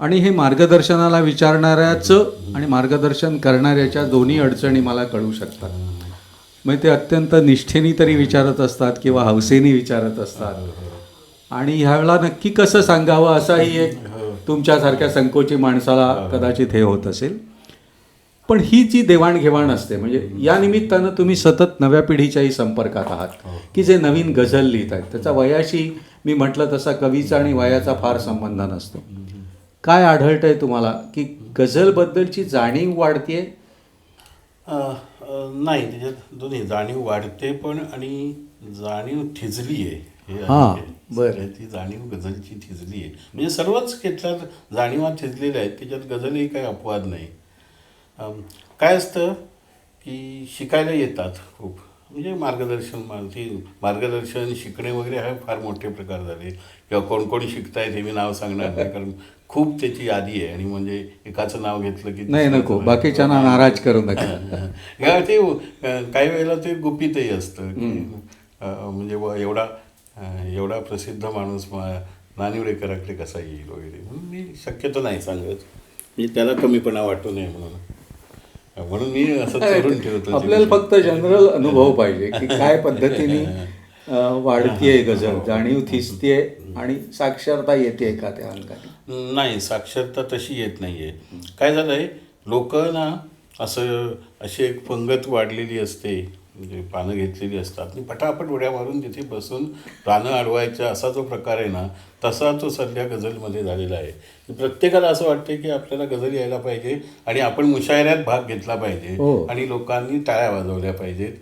आणि हे मार्गदर्शनाला विचारणाऱ्याचं आणि मार्गदर्शन करणाऱ्याच्या दोन्ही अडचणी मला कळू शकतात. मग ते अत्यंत निष्ठेने तरी विचारत असतात किंवा हौसेने विचारत असतात, आणि ह्यावेळेला नक्की कसं सांगावं असाही एक तुमच्यासारख्या संकोची माणसाला कदाचित हे होत असेल. पण ही जी देवाणघेवाण असते, म्हणजे या निमित्तानं तुम्ही सतत नव्या पिढीच्याही संपर्कात आहात की जे नवीन गझल लिहित आहेत. त्याचा वयाशी मी म्हटलं तसा कवीचा आणि वयाचा फार संबंध नसतो. काय आढळतंय तुम्हाला की गझलबद्दलची जाणीव वाढतेय? नाही, त्याच्यात दोन्ही जाणीव वाढते पण आणि जाणीव थिजली आहे. बरं, ती जाणीव गझलची थिजली आहे. म्हणजे सर्वच क्षेत्रात जाणीवा थिजलेल्या आहेत, त्याच्यात गझलही काही अपवाद नाही. काय असतं की शिकायला येतात खूप, म्हणजे मार्गदर्शन शिकणे वगैरे हा फार मोठे प्रकार झाले. किंवा कोण शिकतायत हे मी नाव सांगणार नाही, कारण खूप त्याची यादी आहे. आणि म्हणजे एकाचं नाव घेतलं की नाही, नको बाकीच्यांना नाराज करू नका. ते काही वेळेला ते गुपितही असतं की म्हणजे एवढा प्रसिद्ध माणूस नानिवडेकरांकडे कसा येईल वगैरे, म्हणून मी शक्यतो नाही सांगत, म्हणजे त्याला कमीपणा वाटू नये म्हणून मी असं करून ठेवतो. आपल्याला फक्त जनरल अनुभव पाहिजे की काय पद्धतीने वाढतीये गझल, जाणीव थिसतीये आणि साक्षरता येते का त्या अंगाने? नाही, साक्षरता तशी येत नाही आहे. काय झालं आहे, लोक ना असं अशी एक पंगत वाढलेली असते, म्हणजे पानं घेतलेली असतात आणि पटापट उड्या मारून तिथे बसून पानं अडवायच्या असा जो प्रकार आहे ना, तसा तो सध्या गझलमध्ये झालेला आहे. प्रत्येकाला असं वाटतं की आपल्याला गझल यायला पाहिजे आणि आपण मुशायऱ्यात भाग घेतला पाहिजे हो. आणि लोकांनी टाळ्या वाजवल्या पाहिजेत.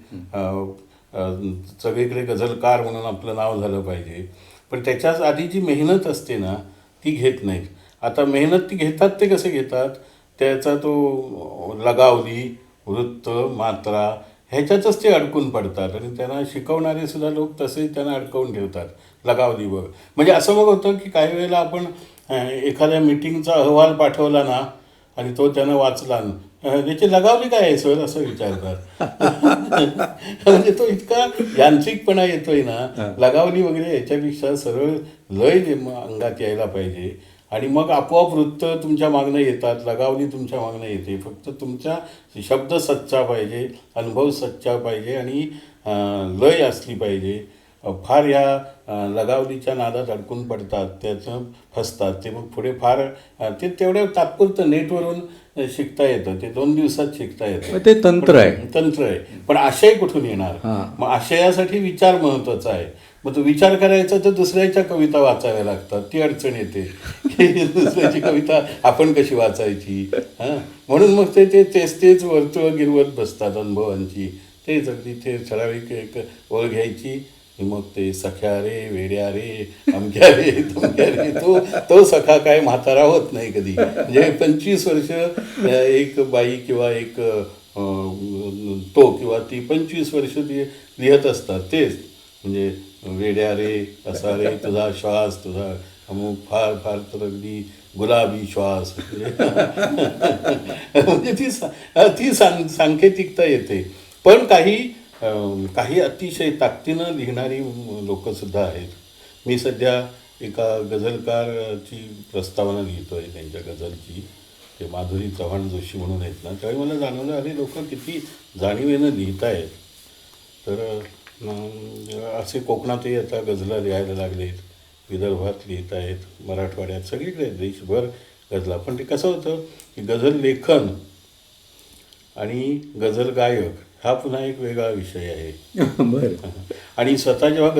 सगळीकडे गझलकार म्हणून आपलं नाव झालं पाहिजे. पण त्याच्याच आधी जी मेहनत असते ना, ती घेत नाहीत. आता मेहनत ती घेतात ते कसे घेतात, त्याचा तो लगावली, वृत्त, मात्रा ह्याच्यातच ते अडकून पडतात आणि त्यांना शिकवणारे सुद्धा लोक तसेच त्यांना अडकवून ठेवतात लगावली बघ. म्हणजे असं मग होतं की काही वेळेला आपण एखाद्या मिटिंगचा अहवाल पाठवला ना आणि तो त्यानं वाचला न, त्याची लगावली काय आहे सर असं विचारतात. म्हणजे तो इतका यांत्रिकपणा येतोय ना, लगावली वगैरे याच्यापेक्षा सरळ लय अंगात यायला पाहिजे आणि मग आपोआप वृत्त तुमच्या मागणं येतात, लगावली तुमच्या मागणं येते. फक्त तुमचा शब्द सच्चा पाहिजे, अनुभव सच्चा पाहिजे आणि लय असली पाहिजे. फार या लगावलीच्या नादात अडकून पडतात, त्याचं फसतात. ते मग पुढे फार ते तेवढ्या तात्पुरतं नेटवरून शिकता येतं, ते 2 दिवसात शिकता येतं. ते तंत्र आहे. तंत्र आहे. पण आशय कुठून येणार? मग आशयासाठी विचार महत्त्वाचा आहे. मग तो विचार करायचा तर दुसऱ्याच्या कविता वाचाव्या लागतात, ती अडचण येते की दुसऱ्याची कविता आपण कशी वाचायची. म्हणून मग तेच वर्तुळ गिरवत बसतात अनुभवांची. तेच अगदी ते ठराविक एक ओळ घ्यायची, मग ते सख्या रे, वेड्या रे, अमक्या रे, तमक्या रे. तो सखा काय म्हातारा होत नाही कधी. म्हणजे 25 वर्ष एक बाई किंवा एक तो किंवा ती 25 वर्ष ती लिहत असतात तेच. म्हणजे वेड्या रे, असा रे तुझा श्वास, तुझा अमुक फार फार तर अगदी गुलाबी श्वास. म्हणजे ती सांकेतिकता येते. पण काही अतिशय ताकदीनं लिहिणारी लोकंसुद्धा आहेत. मी सध्या एका गझलकारची प्रस्तावना लिहितो आहे, त्यांच्या गझलची. ते माधुरी चव्हाण जोशी म्हणून आहेत ना, त्यावेळी मला जाणवलं अरे लोक किती जाणीवेनं लिहित आहेत. तर असे कोकणातही आता गझला लिहायला लागलेत, विदर्भात लिहित आहेत, मराठवाड्यात, सगळीकडे देशभर गझला. पण ते कसं होतं की गझल लेखन आणि गझल गायक हा पुन्हा एक वेगळा विषय आहे. बरं. आणि स्वतः जेव्हा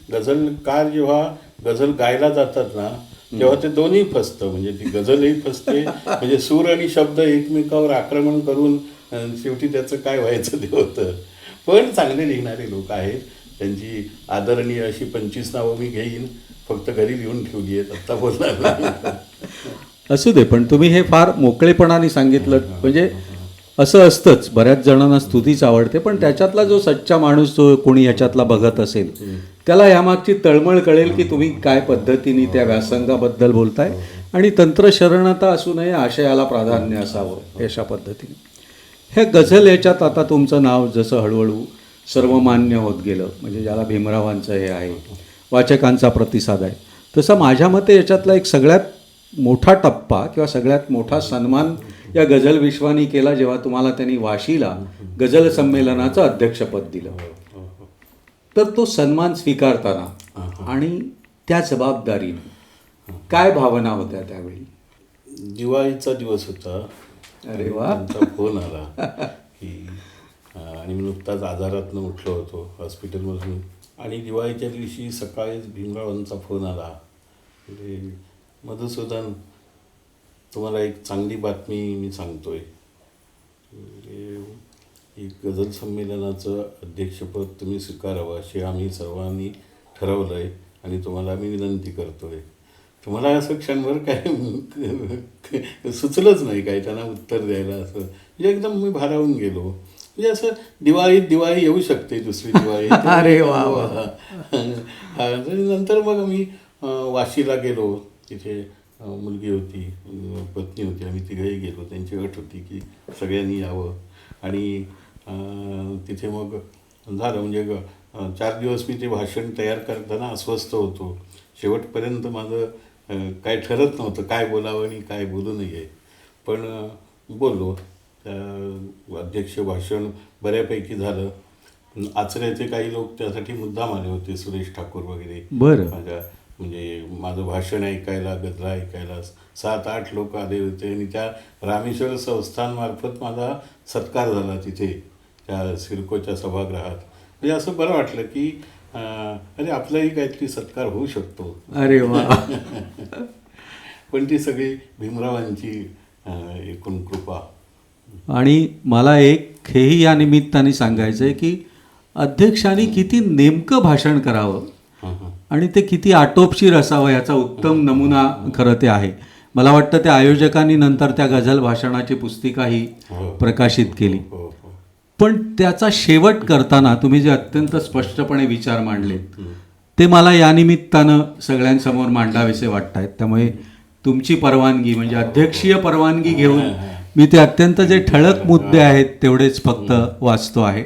गझलकार जेव्हा गझल गायला जातात ना, तेव्हा ते दोन्ही फसतं. म्हणजे ती गझलही फसते, म्हणजे सूर आणि शब्द एकमेकावर आक्रमण करून शेवटी त्याचं काय व्हायचं ते होतं. पण चांगले लिहिणारे लोक आहेत, त्यांची आदरणीय अशी 25 नावं मी घेईन, फक्त घरी लिहून ठेवली आहेत, आत्ता बोलणार नाही. असू दे, पण तुम्ही हे फार मोकळेपणाने सांगितलं. म्हणजे असं असतंच, बऱ्याच जणांना स्तुतीच आवडते, पण त्याच्यातला जो सच्चा माणूस जो कोणी ह्याच्यातला बघत असेल त्याला यामागची तळमळ कळेल की तुम्ही काय पद्धतीने त्या व्यासंगाबद्दल बोलताय आणि तंत्रशरणता असू नये, आशयाला प्राधान्य असावं अशा पद्धतीने. हे गझल याच्यात आता तुमचं नाव जसं हळूहळू सर्वमान्य होत गेलं, म्हणजे ज्याला भीमरावांचं हे आहे, वाचकांचा प्रतिसाद आहे, तसं माझ्या मते याच्यातला एक सगळ्यात मोठा टप्पा किंवा सगळ्यात मोठा सन्मान या गझल विश्वानी केला जेव्हा तुम्हाला त्यांनी वाशीला गझल संमेलनाचं अध्यक्षपद दिलं. तर तो सन्मान स्वीकारताना आणि त्या जबाबदारीने काय भावना होत्या त्यावेळी? दिवाळीचा दिवस होता. अरे वा. त्यांचा फोन आला की आणि मी नुकताच आजारातनं उठलो होतो हॉस्पिटलमधून, आणि दिवाळीच्या दिवशी सकाळीच भीमरावांचा फोन आला. म्हणजे मधुसूदन, तुम्हाला एक चांगली बातमी मी सांगतोय. एक गझल संमेलनाचं अध्यक्षपद तुम्ही स्वीकारावं असे आम्ही सर्वांनी ठरवलं आहे आणि तुम्हाला मी विनंती करतो आहे. तुम्हाला असं क्षणभर काय सुचलंच नाही काय त्यांना उत्तर द्यायला. असं म्हणजे एकदम मी भारावून गेलो. म्हणजे असं दिवाळी येऊ शकते, दुसरी दिवाळी. अरे वा. नंतर मग मी वाशीला गेलो. तिथे मुलगी होती, पत्नी होती, आम्ही तिघंही गेलो. त्यांची अट होती की सगळ्यांनी यावं आणि तिथे मग झालं. म्हणजे 4 दिवस मी ते भाषण तयार करताना अस्वस्थ होतो. शेवटपर्यंत माझं काय ठरत नव्हतं काय बोलावं आणि काय बोलू नये. पण बोललो. अध्यक्ष भाषण बऱ्यापैकी झालं. आचऱ्याचे काही लोक त्यासाठी मुद्दाम आले होते, सुरेश ठाकूर वगैरे. बरं. म्हणजे माझं भाषण ऐकायला, गजला ऐकायला 7-8 लोक आले होते आणि त्या रामेश्वर संस्थानमार्फत माझा सत्कार झाला तिथे त्या सिडकोच्या सभागृहात. म्हणजे असं बरं वाटलं की अरे आपलाही काहीतरी सत्कार होऊ शकतो. अरे वा. पण ती सगळी भीमरावांची एकूण कृपा. आणि मला एक हेही या निमित्ताने सांगायचं आहे की अध्यक्षांनी किती नेमकं भाषण करावं आणि ते किती आटोपशीर असावं याचा उत्तम नमुना खरं ते आहे. मला वाटतं त्या आयोजकांनी नंतर त्या गझल भाषणाची पुस्तिकाही प्रकाशित केली. हो हो. पण त्याचा शेवट करताना तुम्ही जे अत्यंत स्पष्टपणे विचार मांडलेत ते मला या निमित्तानं सगळ्यांसमोर मांडावेसे वाटत आहेत. त्यामुळे तुमची परवानगी म्हणजे अध्यक्षीय परवानगी घेऊन मी ते अत्यंत जे ठळक मुद्दे आहेत तेवढेच फक्त वाचतो आहे.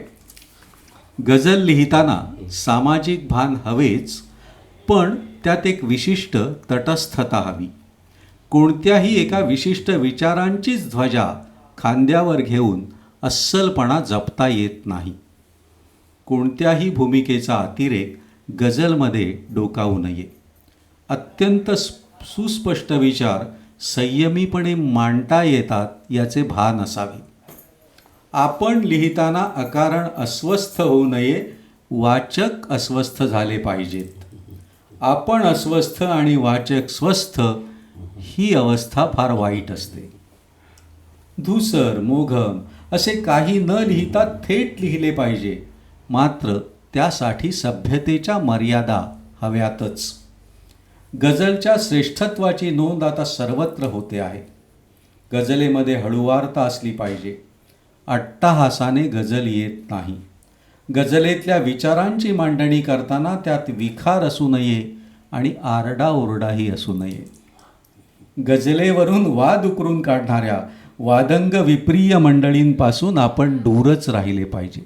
गझल लिहिताना सामाजिक भान हवेच, पण त्यात एक विशिष्ट तटस्थता हवी. कोणत्याही एका विशिष्ट विचारांचीच ध्वजा खांद्यावर घेऊन अस्सलपणा जपता येत नाही. कोणत्याही भूमिकेचा अतिरेक गझलमध्ये डोकावू नये. अत्यंत सुस्पष्ट विचार संयमीपणे मांडता येतात याचे भान असावे. आपण लिहिताना अकारण अस्वस्थ होऊ नये, वाचक अस्वस्थ झाले पाहिजेत. आपण अस्वस्थ आणि वाचक स्वस्थ ही अवस्था फार वाईट असते. धूसर मोघम असे काही न लिहिता थेट लिहिले पाहिजे, मात्र त्यासाठी सभ्यतेच्या मर्यादा हव्यातच. गझलच्या श्रेष्ठत्वाची नोंद आता सर्वत्र होते आहे. गझलेमध्ये हळुवारता असली पाहिजे. अट्टाहासाने गझल येत नाही. गझलेतल्या विचारांची मांडणी करताना त्यात विखार असू नये आणि आरडाओरडाही असू नये. गझलेवरून वाद उकरून काढणाऱ्या वादंग विप्रिय मंडळींपासून आपण दूरच राहिले पाहिजे.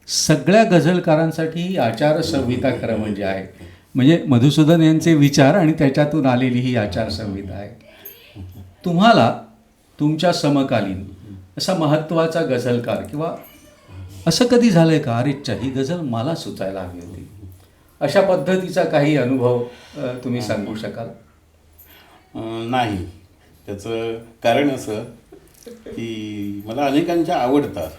सगळ्या गझलकारांसाठी ही आचारसंहिता खरं म्हणजे आहे. म्हणजे मधुसूदन यांचे विचार आणि त्याच्यातून आलेली ही आचारसंहिता आहे. तुम्हाला तुमच्या समकालीन असा महत्त्वाचा गझलकार किंवा असं कधी झालं आहे का, अरेच्छा ही गझल मला सुचायला हवी होती, अशा पद्धतीचा काही अनुभव तुम्ही सांगू शकाल? नाही. त्याचं कारण असं की मला अनेकांच्या आवडतात,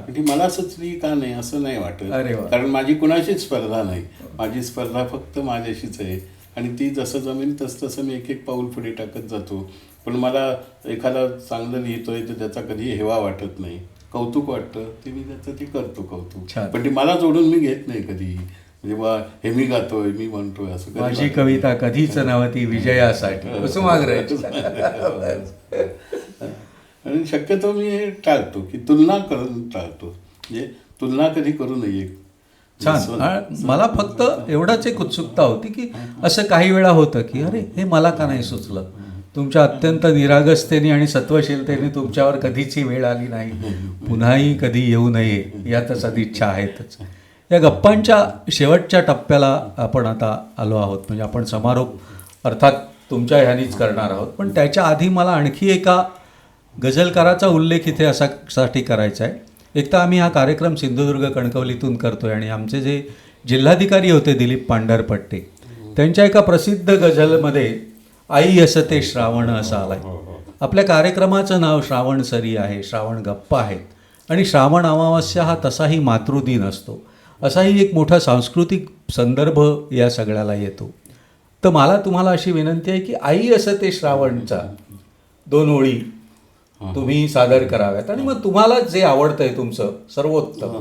की मला सुचली का नाही असं नाही वाटत. कारण माझी कुणाशीच स्पर्धा नाही. माझी स्पर्धा फक्त माझ्याशीच आहे आणि ती जसं जमेल तसं मी एक एक पाऊल पुढे टाकत जातो. पण मला एखादा चांगलं लिहितोय तर त्याचा कधी हेवा वाटत नाही, कौतुक वाटतं, ते मी त्याचं ते करतो कौतुक. पण ती मला जोडून मी घेत नाही कधी. म्हणजे बा हे मी गातोय, मी म्हणतोय असं. माझी कविता कधीच नव्हती विजयासाठी आणि शक्यतो मी हे टाळतो की तुलना करून टाळतो. म्हणजे तुलना कधी करू नये. छान. मला फक्त एवढाच एक उत्सुकता होती की असं काही वेळा होतं की अरे हे मला का नाही सुचलं. तुमच्या अत्यंत निरागसतेने आणि सत्वशीलतेने तुमच्यावर कधीच ही वेळ आली नाही, पुन्हाही कधी येऊ नये यातच सदिच्छा आहेतच. या गप्पांच्या शेवटच्या टप्प्याला आपण आता आलो आहोत. म्हणजे आपण समारोप अर्थात तुमच्या ह्यानीच करणार आहोत, पण त्याच्या आधी मला आणखी एका गझलकाराचा उल्लेख इथे असासाठी करायचा आहे. एक तर आम्ही हा कार्यक्रम सिंधुदुर्ग कणकवलीतून करतो आहे आणि आमचे जे जिल्हाधिकारी होते दिलीप पांढरपट्टे, त्यांच्या एका प्रसिद्ध गझलमध्ये आई असते श्रावण असं आलाय. आपल्या कार्यक्रमाचं नाव श्रावण सरी आहे, श्रावण गप्पा आहेत आणि श्रावण अमावास्या हा तसाही मातृदिन असतो. असाही एक मोठा सांस्कृतिक संदर्भ या सगळ्याला येतो. तर मला तुम्हाला अशी विनंती आहे की आई असते श्रावणचा 2 ओळी तुम्ही सादर कराव्यात आणि मग तुम्हाला जे आवडतंय तुमचं सर्वोत्तम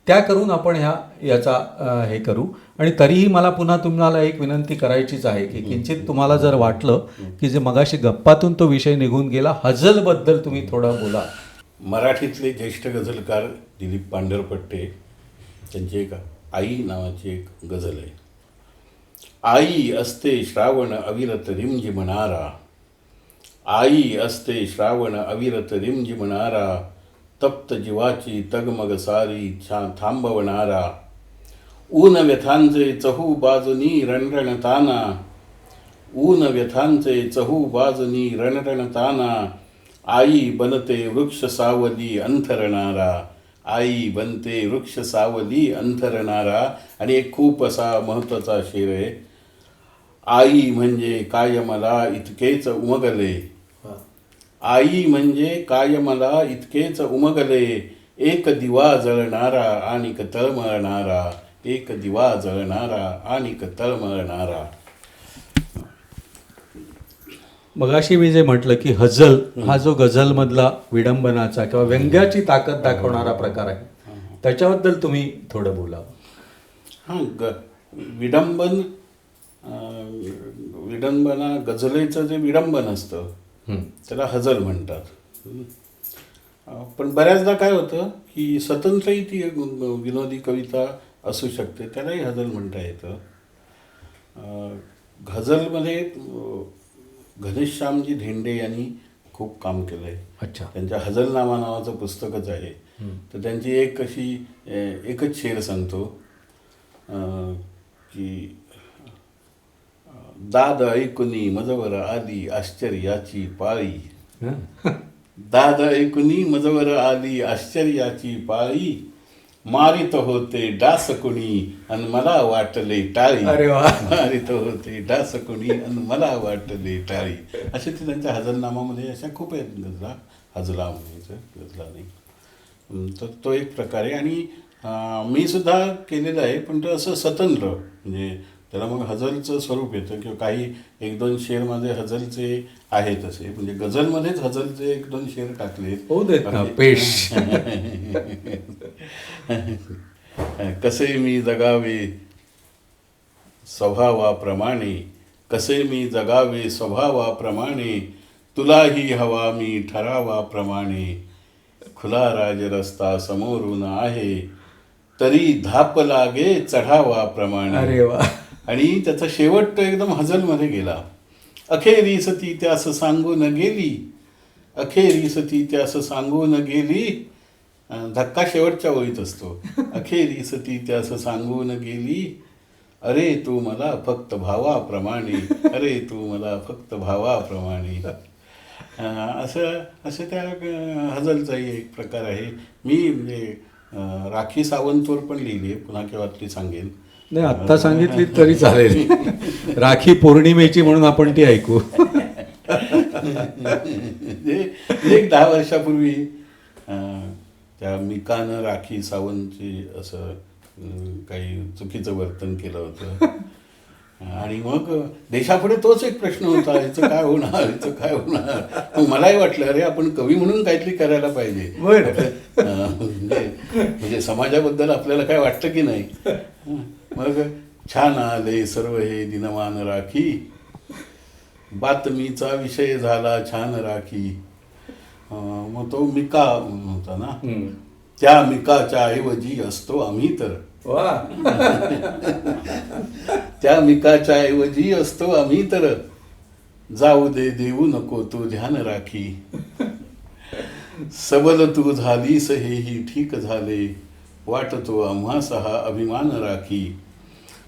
त्या करून आपण याचा हे करू. आणि तरीही मला पुन्हा तुम्हाला एक विनंती करायचीच आहे की किंचित तुम्हाला जर वाटलं की जे मगाशी गप्पातून तो विषय निघून गेला, हजलबद्दल तुम्ही थोडं बोला. मराठीतले ज्येष्ठ गझलकार दिलीप पांढरपट्टे त्यांची एक आई नावाची एक गझल आहे. आई असते श्रावण अविरत रिमझिमणारा, आई असते श्रावण अविरत रिमझिमणारा, तप्त जीवाची तगमग सारी थांबवणारा. ऊन व्यथांचे चहू बाजूनी रणरणताना, ऊन व्यथांचे चहू बाजूनी रणरणताना, आई बनते वृक्ष सावली अंथरणारा, आई बनते वृक्ष सावली अंथरणारा. आणि एक खूप असा महत्त्वाचा शेर आहे. आई म्हणजे काय मला इतकेच उमगले, आई म्हणजे काय मला इतकेच उमगले, एक दिवा जळणारा आणि तळमळणारा, एक दिवा जळणारा आणि तळमळणारा. मगाशी मी जे म्हटलं की हजल हा जो गझलमधला विडंबनाचा किंवा व्यंग्याची ताकद दाखवणारा प्रकार आहे, त्याच्याबद्दल तुम्ही थोडं बोला. हां, विडंबन, विडंबना, गझलेचं जे विडंबन असतं त्याला हजल म्हणतात. पण बऱ्याचदा काय होतं की स्वतंत्रही ती विनोदी कविता असू शकते, त्यालाही हजल म्हणता येतं. गझलमध्ये घनश्यामजी धेंडे यांनी खूप काम केलं आहे. अच्छा. त्यांच्या हजलनामा नावाचं पुस्तकच आहे. तर त्यांची एक अशी एकच शेर सांगतो की दाद ऐकुनी मजवर आली आश्चर्याची पाळी, दाद ऐकुनी मजवर आली आश्चर्याची पाळी, मारित होते डास कुणी आणि मला वाटले टाळी. अरे वा. मारित होते डास कुणी आणि मला वाटले टाळी. असे ते त्यांच्या हजलनामामध्ये अशा खूप आहेत गजला, हजला म्हणायचं, गजला नाही. तर तो एक प्रकार आहे. आणि मी सुद्धा केलेलं आहे, पण तो असं स्वतंत्र, म्हणजे त्याला मग हजलचं स्वरूप येतं. किंवा काही एक दोन शेर माझे हजलचे आहेत असे, म्हणजे गझलमध्येच हजलचे एक दोन शेर टाकले. हो देत ना पेश. कसे मी जगावे स्वभावाप्रमाणे, कसे मी जगावे स्वभावाप्रमाणे, तुलाही हवा मी ठरावाप्रमाणे, खुला राजरस्ता समोरून आहे, तरी धाप लागे चढावाप्रमाणे. अरे वा. आणि त्याचा शेवट तो एकदम हजलमध्ये गेला. अखेरीस ती त्यास सांगून गेली, अखेरीस ती त्यास सांगून गेली. धक्का शेवटच्या ओळीत असतो. अखेरीस ती त्यास सांगून गेली, अरे तू मला फक्त भावाप्रमाणे, अरे तू मला फक्त भावाप्रमाणे. असं त्या हजलचाही एक प्रकार आहे. मी म्हणजे राखी सावंतवर पण लिहिली आहे, पुन्हा केव्हा तरी सांगेन. नाही, आत्ता सांगितली तरी चालेल. राखी पौर्णिमेची म्हणून आपण ती ऐकू. एक 10 वर्षापूर्वी त्या मिकानं राखी सावंतची असं काही चुकीचं वर्तन केलं होतं. आणि मग देशापुढे तोच एक प्रश्न होता, याचं काय होणार, याचं काय होणार. मग मलाही वाटलं अरे आपण कवी म्हणून काहीतरी करायला पाहिजे. म्हणजे समाजाबद्दल आपल्याला काय वाटतं की नाही. मग छान आले सर्व हे दिनमान राखी, बातमीचा विषय झाला छान राखी. मग तो मिका होता ना, त्या मिकाच्या ऐवजी असतो आम्ही तर, त्या मिकाच्या ऐवजी असतो आम्ही तर, जाऊ दे देऊ नको तू ध्यान राखी, सबल तू झालीस हेही ठीक झाले, वाटतो आम्हास हा अभिमान राखी.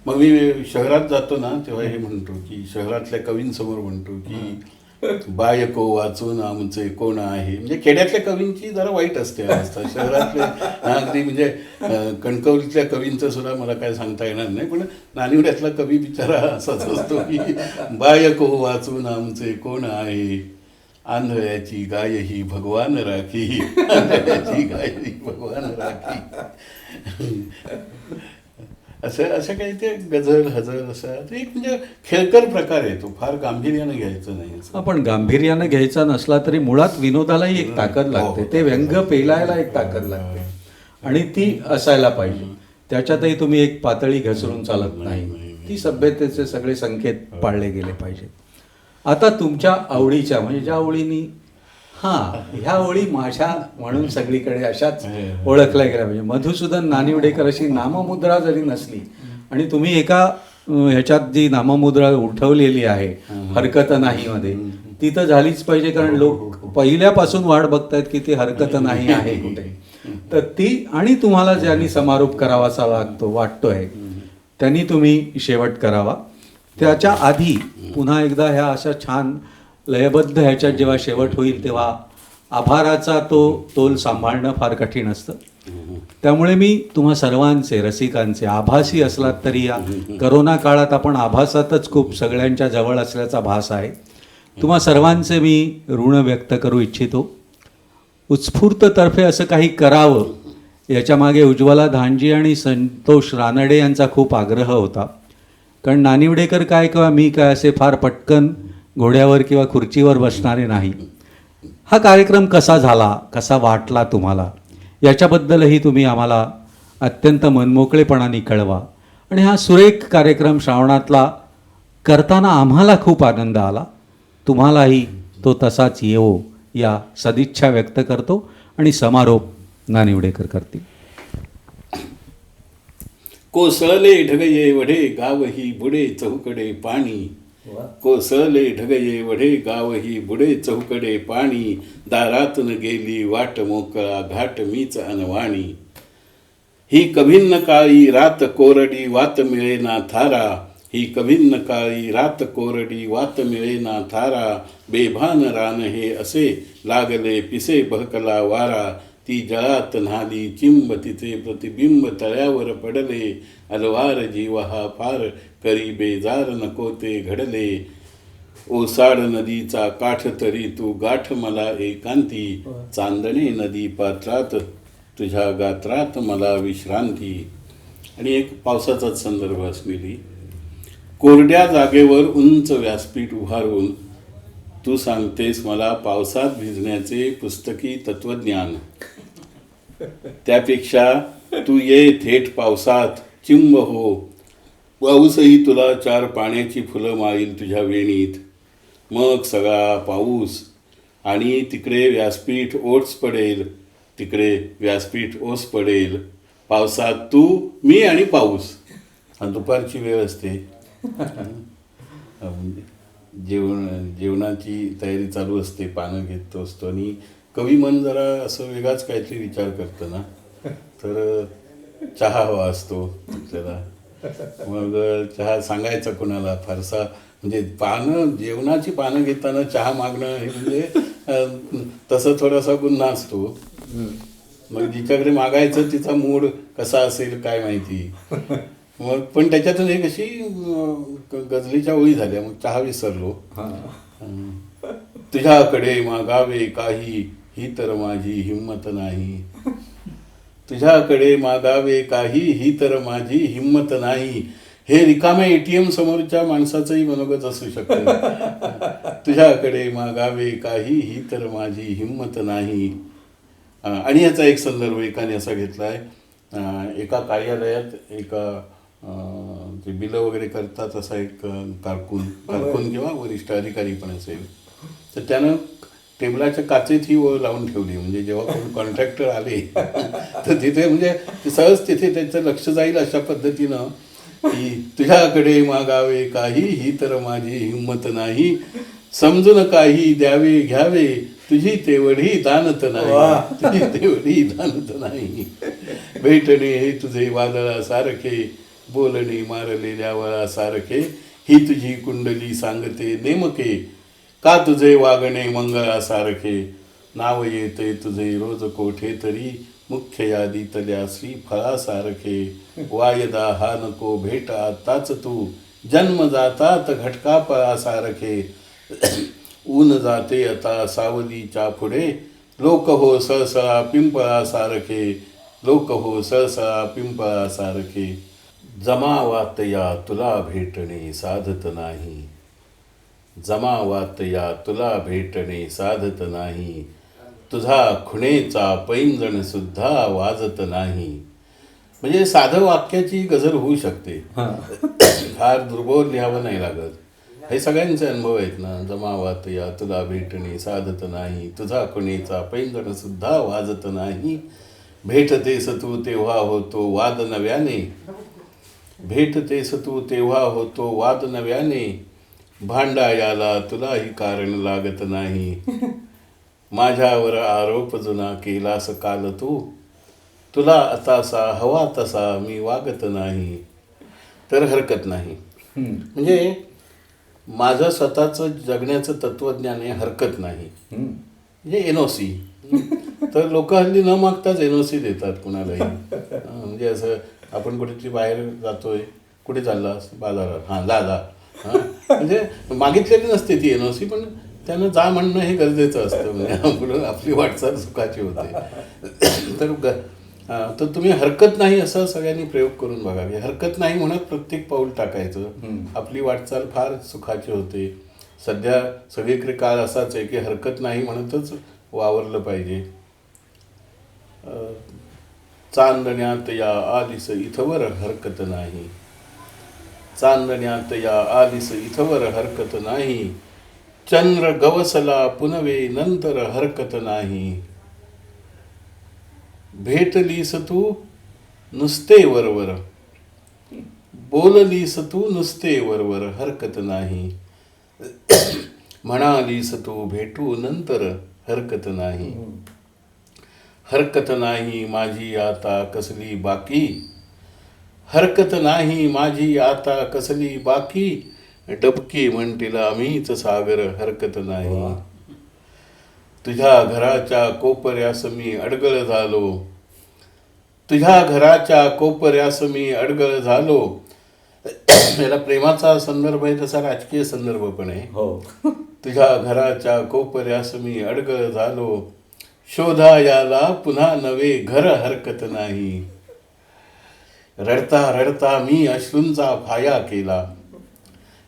मग मी शहरात जातो ना तेव्हा हे म्हणतो की शहरातल्या कवींसमोर म्हणतो की बायको वाचून आमचे कोण आहे. म्हणजे खेड्यातल्या कवींची जरा वाईट असते अवस्था. शहरातले अगदी म्हणजे कणकवलीतल्या कवींचं सुद्धा मला काय सांगता येणार नाही, पण नानिवड्यातला कवी बिचारा असाच असतो की बायको वाचून आमचे कोण आहे, आंधळ्याची गाय ही भगवान राखी, आंधळ्याची गाय ही भगवान राखी. असं काही ते गझल हजल असं एक म्हणजे खेळकर प्रकार आहे तो. फार गांभीर्यानं घ्यायचं नाही. आपण गांभीर्यानं घ्यायचा नसला तरी मुळात विनोदालाही एक ताकद लागते. ते व्यंग पेलायला एक ताकद लागते आणि ती असायला पाहिजे. त्याच्यातही तुम्ही एक पातळी घसरून चालत नाही. ती सभ्यतेचे सगळे संकेत पाळले गेले पाहिजेत. आता तुमच्या आवडीच्या म्हणजे ज्या ओळींनी ह्या ओळी माझ्या म्हणून सगळीकडे अशाच ओळखल्या गेल्या पाहिजे. मधुसूदन नानिवडेकर अशी नाममुद्रा जरी नसली आणि तुम्ही एका ह्याच्यात जी नाममुद्रा उठवलेली आहे हरकत नाही मध्ये, ती तर झालीच पाहिजे. कारण लोक पहिल्यापासून वाट बघतायत की ती हरकत नाही आहे कुठे. तर ती आणि तुम्हाला ज्यांनी समारोप करावासा वाटतोय त्यांनी तुम्ही शेवट करावा. त्याच्या आधी पुन्हा एकदा ह्या अशा छान लयबद्ध ह्याच्यात जेव्हा शेवट होईल तेव्हा आभाराचा तो तोल सांभाळणं फार कठीण असतं. त्यामुळे मी तुम्हा सर्वांचे रसिकांचे आभासी असलात तरी या करोना काळात आपण आभासातच खूप सगळ्यांच्या जवळ असल्याचा भास आहे. तुम्हा सर्वांचे मी ऋण व्यक्त करू इच्छितो. उत्स्फूर्ततर्फे असं काही करावं याच्यामागे उज्ज्वला धांजी आणि संतोष रानडे यांचा खूप आग्रह होता. कारण नानिवडेकर काय किंवा मी काय असे फार पटकन घोड्यावर किंवा खुर्चीवर बसणारे नाही. हा कार्यक्रम कसा झाला, कसा वाटला तुम्हाला, याच्याबद्दलही तुम्ही आम्हाला अत्यंत मनमोकळेपणाने कळवा. आणि हा सुरेख कार्यक्रम श्रावणातला करताना आम्हाला खूप आनंद आला. तुम्हालाही तो तसाच येवो या सदिच्छा व्यक्त करतो आणि समारोप नानिवडेकर करतील. कोसळले ढगये वढे गावही बुडे चहूकडे पाणी. कोसळले ढगये वढे गावही बुडे चहूकडे पाणी. दारातून गेली वाट मोकळा घाट मीच अनवाणी. ही कभिन्न काळी रात कोरडी वात मिळेना थारा. ही कभिन्न काळी रात कोरडी वात मिळेना थारा. बेभान रान हे असे लागले पिसे बहकला वारा. ती जळात न्हाली चिंब तिचे प्रतिबिंब तळ्यावर पडले. अलवार जीव हा फार करी बेजार नको ते घडले. ओसाड नदीचा काठ तरी तू गाठ मला एकांती. चांदणे नदी पात्रात तुझ्या गात्रात मला विश्रांती. आणि एक पावसाचाच संदर्भ असलेली. कोरड्या जागेवर उंच व्यासपीठ उभारून तू सांगतेस मला पावसात भिजण्याचे पुस्तकी तत्वज्ञान. त्यापेक्षा तू ये थेट पावसात चिंब हो. पाऊसही तुला चार पाण्याची फुलं माळील तुझ्या वेणीत. मग सगळा पाऊस आणि तिकडे व्यासपीठ ओट्स पडेल. तिकडे व्यासपीठ ओस पडेल. पावसात तू मी आणि पाऊस. आणि दुपारची वेळ असते. जेवणाची तयारी चालू असते. पानं घेत असतो आणि कवी मन जरा असं वेगळाच काहीतरी विचार करतं ना. तर चहा हवा असतो आपल्याला. मग चहा सांगायचा कोणाला फारसा म्हणजे जेवणाची पानं घेताना चहा मागणं हे म्हणजे तसं थोडासा गुन्हा असतो. मग जिच्याकडे मागायचं तिचा मूड कसा असेल काय माहिती. मग पण त्याच्यातून एक अशी गझलीच्या ओळी झाल्या. मग चहा विसरलो. तुझ्याकडे मागावे काही ही तर माझी हिंमत नाही. तुझ्याकडे मागावे काही ही तर माझी हिंमत नाही. हे रिकाम्या ATM समोरच्या माणसाचंही मनोगत असू शकतं. तुझ्याकडे मागावे काही ही तर माझी हिंमत नाही. आणि याचा एक संदर्भ एकाने असा घेतला आहे. एका कार्यालयात एका जे बिलं वगैरे करतात असा एक कारकून किंवा वरिष्ठ अधिकारी पण असेल. तर त्यानं टेबलाच्या काचेत ही ओळ लावून ठेवली. म्हणजे जेव्हा कोण कॉन्ट्रॅक्टर आले तर तिथे म्हणजे सहज तिथे त्यांचं लक्ष जाईल अशा पद्धतीनं की तुझ्याकडे मागावे काही ही तर माझी हिंमत नाही. समजून काही द्यावे घ्यावे तुझी तेवढी दानत नाही. तुझी तेवढी दानत नाही. भेटणे हे तुझे वादळासारखे बोलणे मारलेल्या वळासारखे. ही तुझी कुंडली सांगते नेमके का तुझे वागणे मंगळासारखे. नाव येते तुझे रोज कोठे तरी मुख्य यादीतल्या श्रीफळासारखे. वायदा हा नको भेट आताच तू जन्म जातात घटका पळासारखे. ऊन जाते आता सावलीच्या पुढे लोक हो सळसळा पिंपळासारखे. लोक हो सळसळा पिंपळासारखे. जमावात या तुला भेटणे साधत नाही. जमावात या तुला भेटणे साधत नाही. तुझा खुणेचा पैंजण सुद्धा वाजत नाही. म्हणजे साधं वाक्याची गझल होऊ शकते. फार दुर्बोध लिहावं नाही लागत. हे सगळ्यांचे अनुभव आहेत ना. जमावात या तुला भेटणे साधत नाही. तुझा खुणेचा पैंजण सुद्धा वाजत नाही. भेटतेस तू तेव्हा होतो वाद नव्याने. भेटतेस तू तेव्हा होतो वाद नव्याने. भांडायाला तुलाही कारण लागत नाही. माझ्यावर आरोप जुना केलास काल तू. तुला आतासा हवा तसा मी वागत नाही. तर हरकत नाही. म्हणजे माझं स्वतःचं जगण्याचं तत्त्वज्ञान आहे हरकत नाही. म्हणजे NOC. तर लोक हल्ली न मागताच NOC देतात कुणालाही. म्हणजे असं आपण कुठेतरी बाहेर जातोय, कुठे चाललास बाजारात, हां जा. म्हणजे मागितलेली नसते ती NOC, पण त्यांना जा म्हणणं हे गरजेचं असतं. म्हणजे आपली वाटचाल सुखाची होते. तर तुम्ही हरकत नाही असा सगळ्यांनी प्रयोग करून बघा. हरकत नाही म्हणत प्रत्येक पाऊल टाकायचं, आपली वाटचाल फार सुखाची होते. सध्या सगळीकडे काळ असाच आहे की हरकत नाही म्हणतच वावरलं पाहिजे. चांदण्यात या आलीस इथवर हरकत नाही, चांदण्यात या आलीस इथवर हरकत नाही, चंद्र गवसला पुनवे नंतर हरकत नाही, भेटलीस तू नुसते वरवर, बोललीस तू नुसते वरवर हरकत नाही, म्हणालीस तू भेटू नंतर हरकत नाही, हरकत नाही माझी आता कसली बाकी, हरकत नाही माझी आता कसली बाकी, डबके म्हणतील आम्हीच सागर हरकत नाही, तुझ्या घराच्या कोपऱ्यास मी अडगळ झालो, तुझ्या घराच्या कोपऱ्यास मी अडगळ झालो. याला प्रेमाचा संदर्भ आहे, तसा राजकीय संदर्भ पण आहे. तुझ्या घराच्या कोपऱ्यास मी अडगळ झालो, शोधा याला पुन्हा नवे घर हरकत नाही, रडता रडता मी अश्रूंचा फाया केला,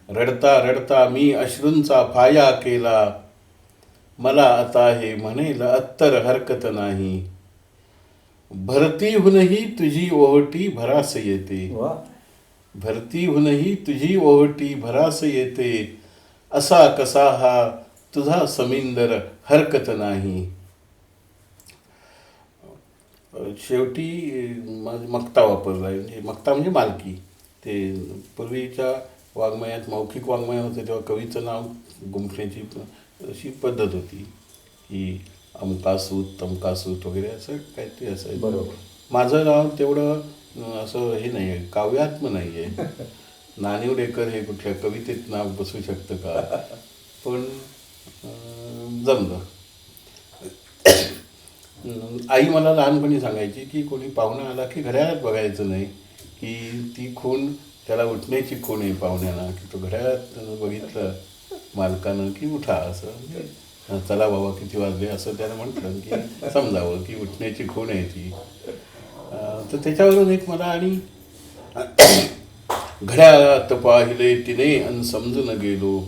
रडता रडता मी अश्रूंचा फाया केला, मला आता हे म्हणेल अत्तर हरकत नाही, भरतीहूनही तुझी ओहटी भरास येते, भरतीहूनही तुझी ओहटी भरास येते, असा कसा हा तुझा समिंदर हरकत नाही. शेवटी मक्ता वापरला आहे. म्हणजे मक्ता म्हणजे मालकी. ते पूर्वीच्या वाङ्मयात, मौखिक वाङ्मय होते तेव्हा कवीचं नाव गुंफण्याची अशी पद्धत होती की अमकासूत तमकासूत वगैरे असं काहीतरी असायचं. बरोबर. माझं नाव तेवढं असं हे नाही आहे, काव्यात्म नाही आहे. नानिवडेकर हे कुठल्या कवितेत नाव बसू शकतं का, पण जमलं. आई मला लहानपणी सांगायची की कोणी पाहुणा आला की घड्याळात बघायचं नाही, की ती खूण त्याला उठण्याची खूण आहे पाहुण्याला, की तो घड्याळात बघितलं मालकानं की उठा, असं म्हणजे चला बाबा किती वाजले असं त्यानं म्हटलं की समजावं की उठण्याची खूण आहे ती. तर त्याच्यावरून एक मला, आणि घड्याळात पाहिले तिने अन समजून गेलो,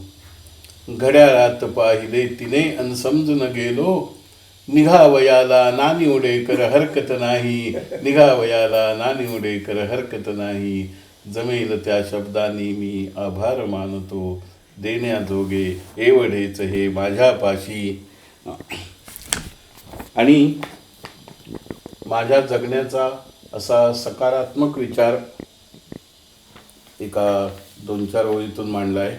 घड्याळात पाहिले तिने अन समजून गेलो, निघावयाला नानिवडेकर हरकत नाही, निघावयाला नानिवडेकर हरकत नाही, जमेल त्या शब्दांनी मी आभार मानतो, देण्याजोगे एवढेच हे माझ्यापाशी. आणि माझ्या जगण्याचा असा सकारात्मक विचार एका 2-4 ओळीतून मांडला आहे.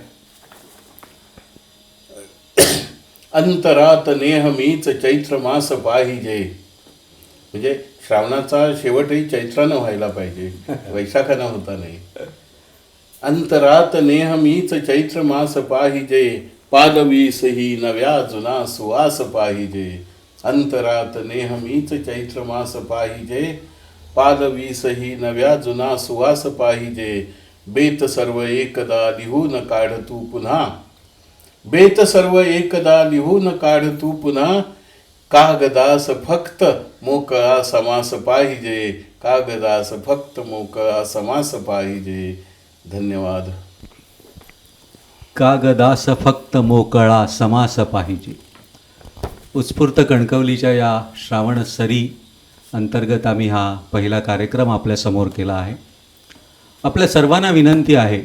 अंतरात नेहमीच चैत्र मास पाहिजे, म्हणजे श्रावणाचा शेवटही चैत्रानं व्हायला पाहिजे, वैशाखानं होता नाही. अंतरात नेहमीच चैत्र मास पाहिजे, पालवीसही नव्या जुना सुवास पाहिजे, अंतरात नेहमीच चैत्र मास पाहिजे, पालवीसही नव्या जुना सुवास पाहिजे, बेत सर्व एकदा लिहून काढ तू पुन्हा, बेत सर्व एकदा लिहून काढ तू पुन्हा, कागदास फक्त मोकळा समास पाहिजे, कागदास फक्त मोकळा समास पाहिजे. धन्यवाद. कागदास फक्त मोकळा समास पाहिजे. उत्स्फूर्त कणकवलीच्या या श्रावण सरी अंतर्गत आम्ही हा पहिला कार्यक्रम आपल्यासमोर केला आहे. आपल्या सर्वांना विनंती आहे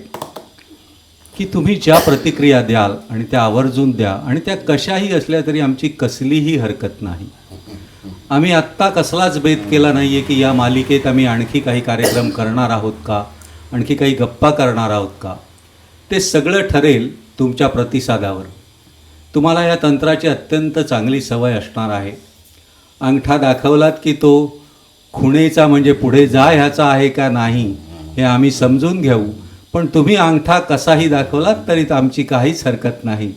की तुम्ही ज्या प्रतिक्रिया द्याल आणि त्या आवर्जून द्या, आणि त्या कशाही असल्या तरी आमची कसलीही हरकत नाही. आम्ही आत्ता कसलाच बेत केला नाही आहे की या मालिकेत आम्ही आणखी काही कार्यक्रम करणार आहोत का, आणखी काही गप्पा करणार आहोत का. ते सगळं ठरेल तुमच्या प्रतिसादावर. तुम्हाला या तंत्राची अत्यंत चांगली सवय असणार आहे. अंगठा दाखवलात की तो खुणेचा म्हणजे पुढे जा ह्याचा आहे का नाही हे आम्ही समजून घेऊ, पण तुम्ही अंगठा कसाही दाखवलात तरी आमची काहीच हरकत नाही.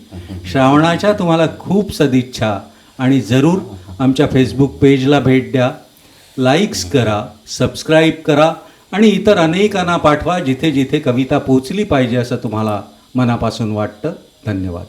श्रावणाच्या तुम्हाला खूप सदिच्छा, आणि जरूर आमच्या फेसबुक पेजला भेट द्या, लाईक्स करा, सबस्क्राईब करा आणि इतर अनेकांना पाठवा जिथे जिथे कविता पोचली पाहिजे असं तुम्हाला मनापासून वाटतं. धन्यवाद.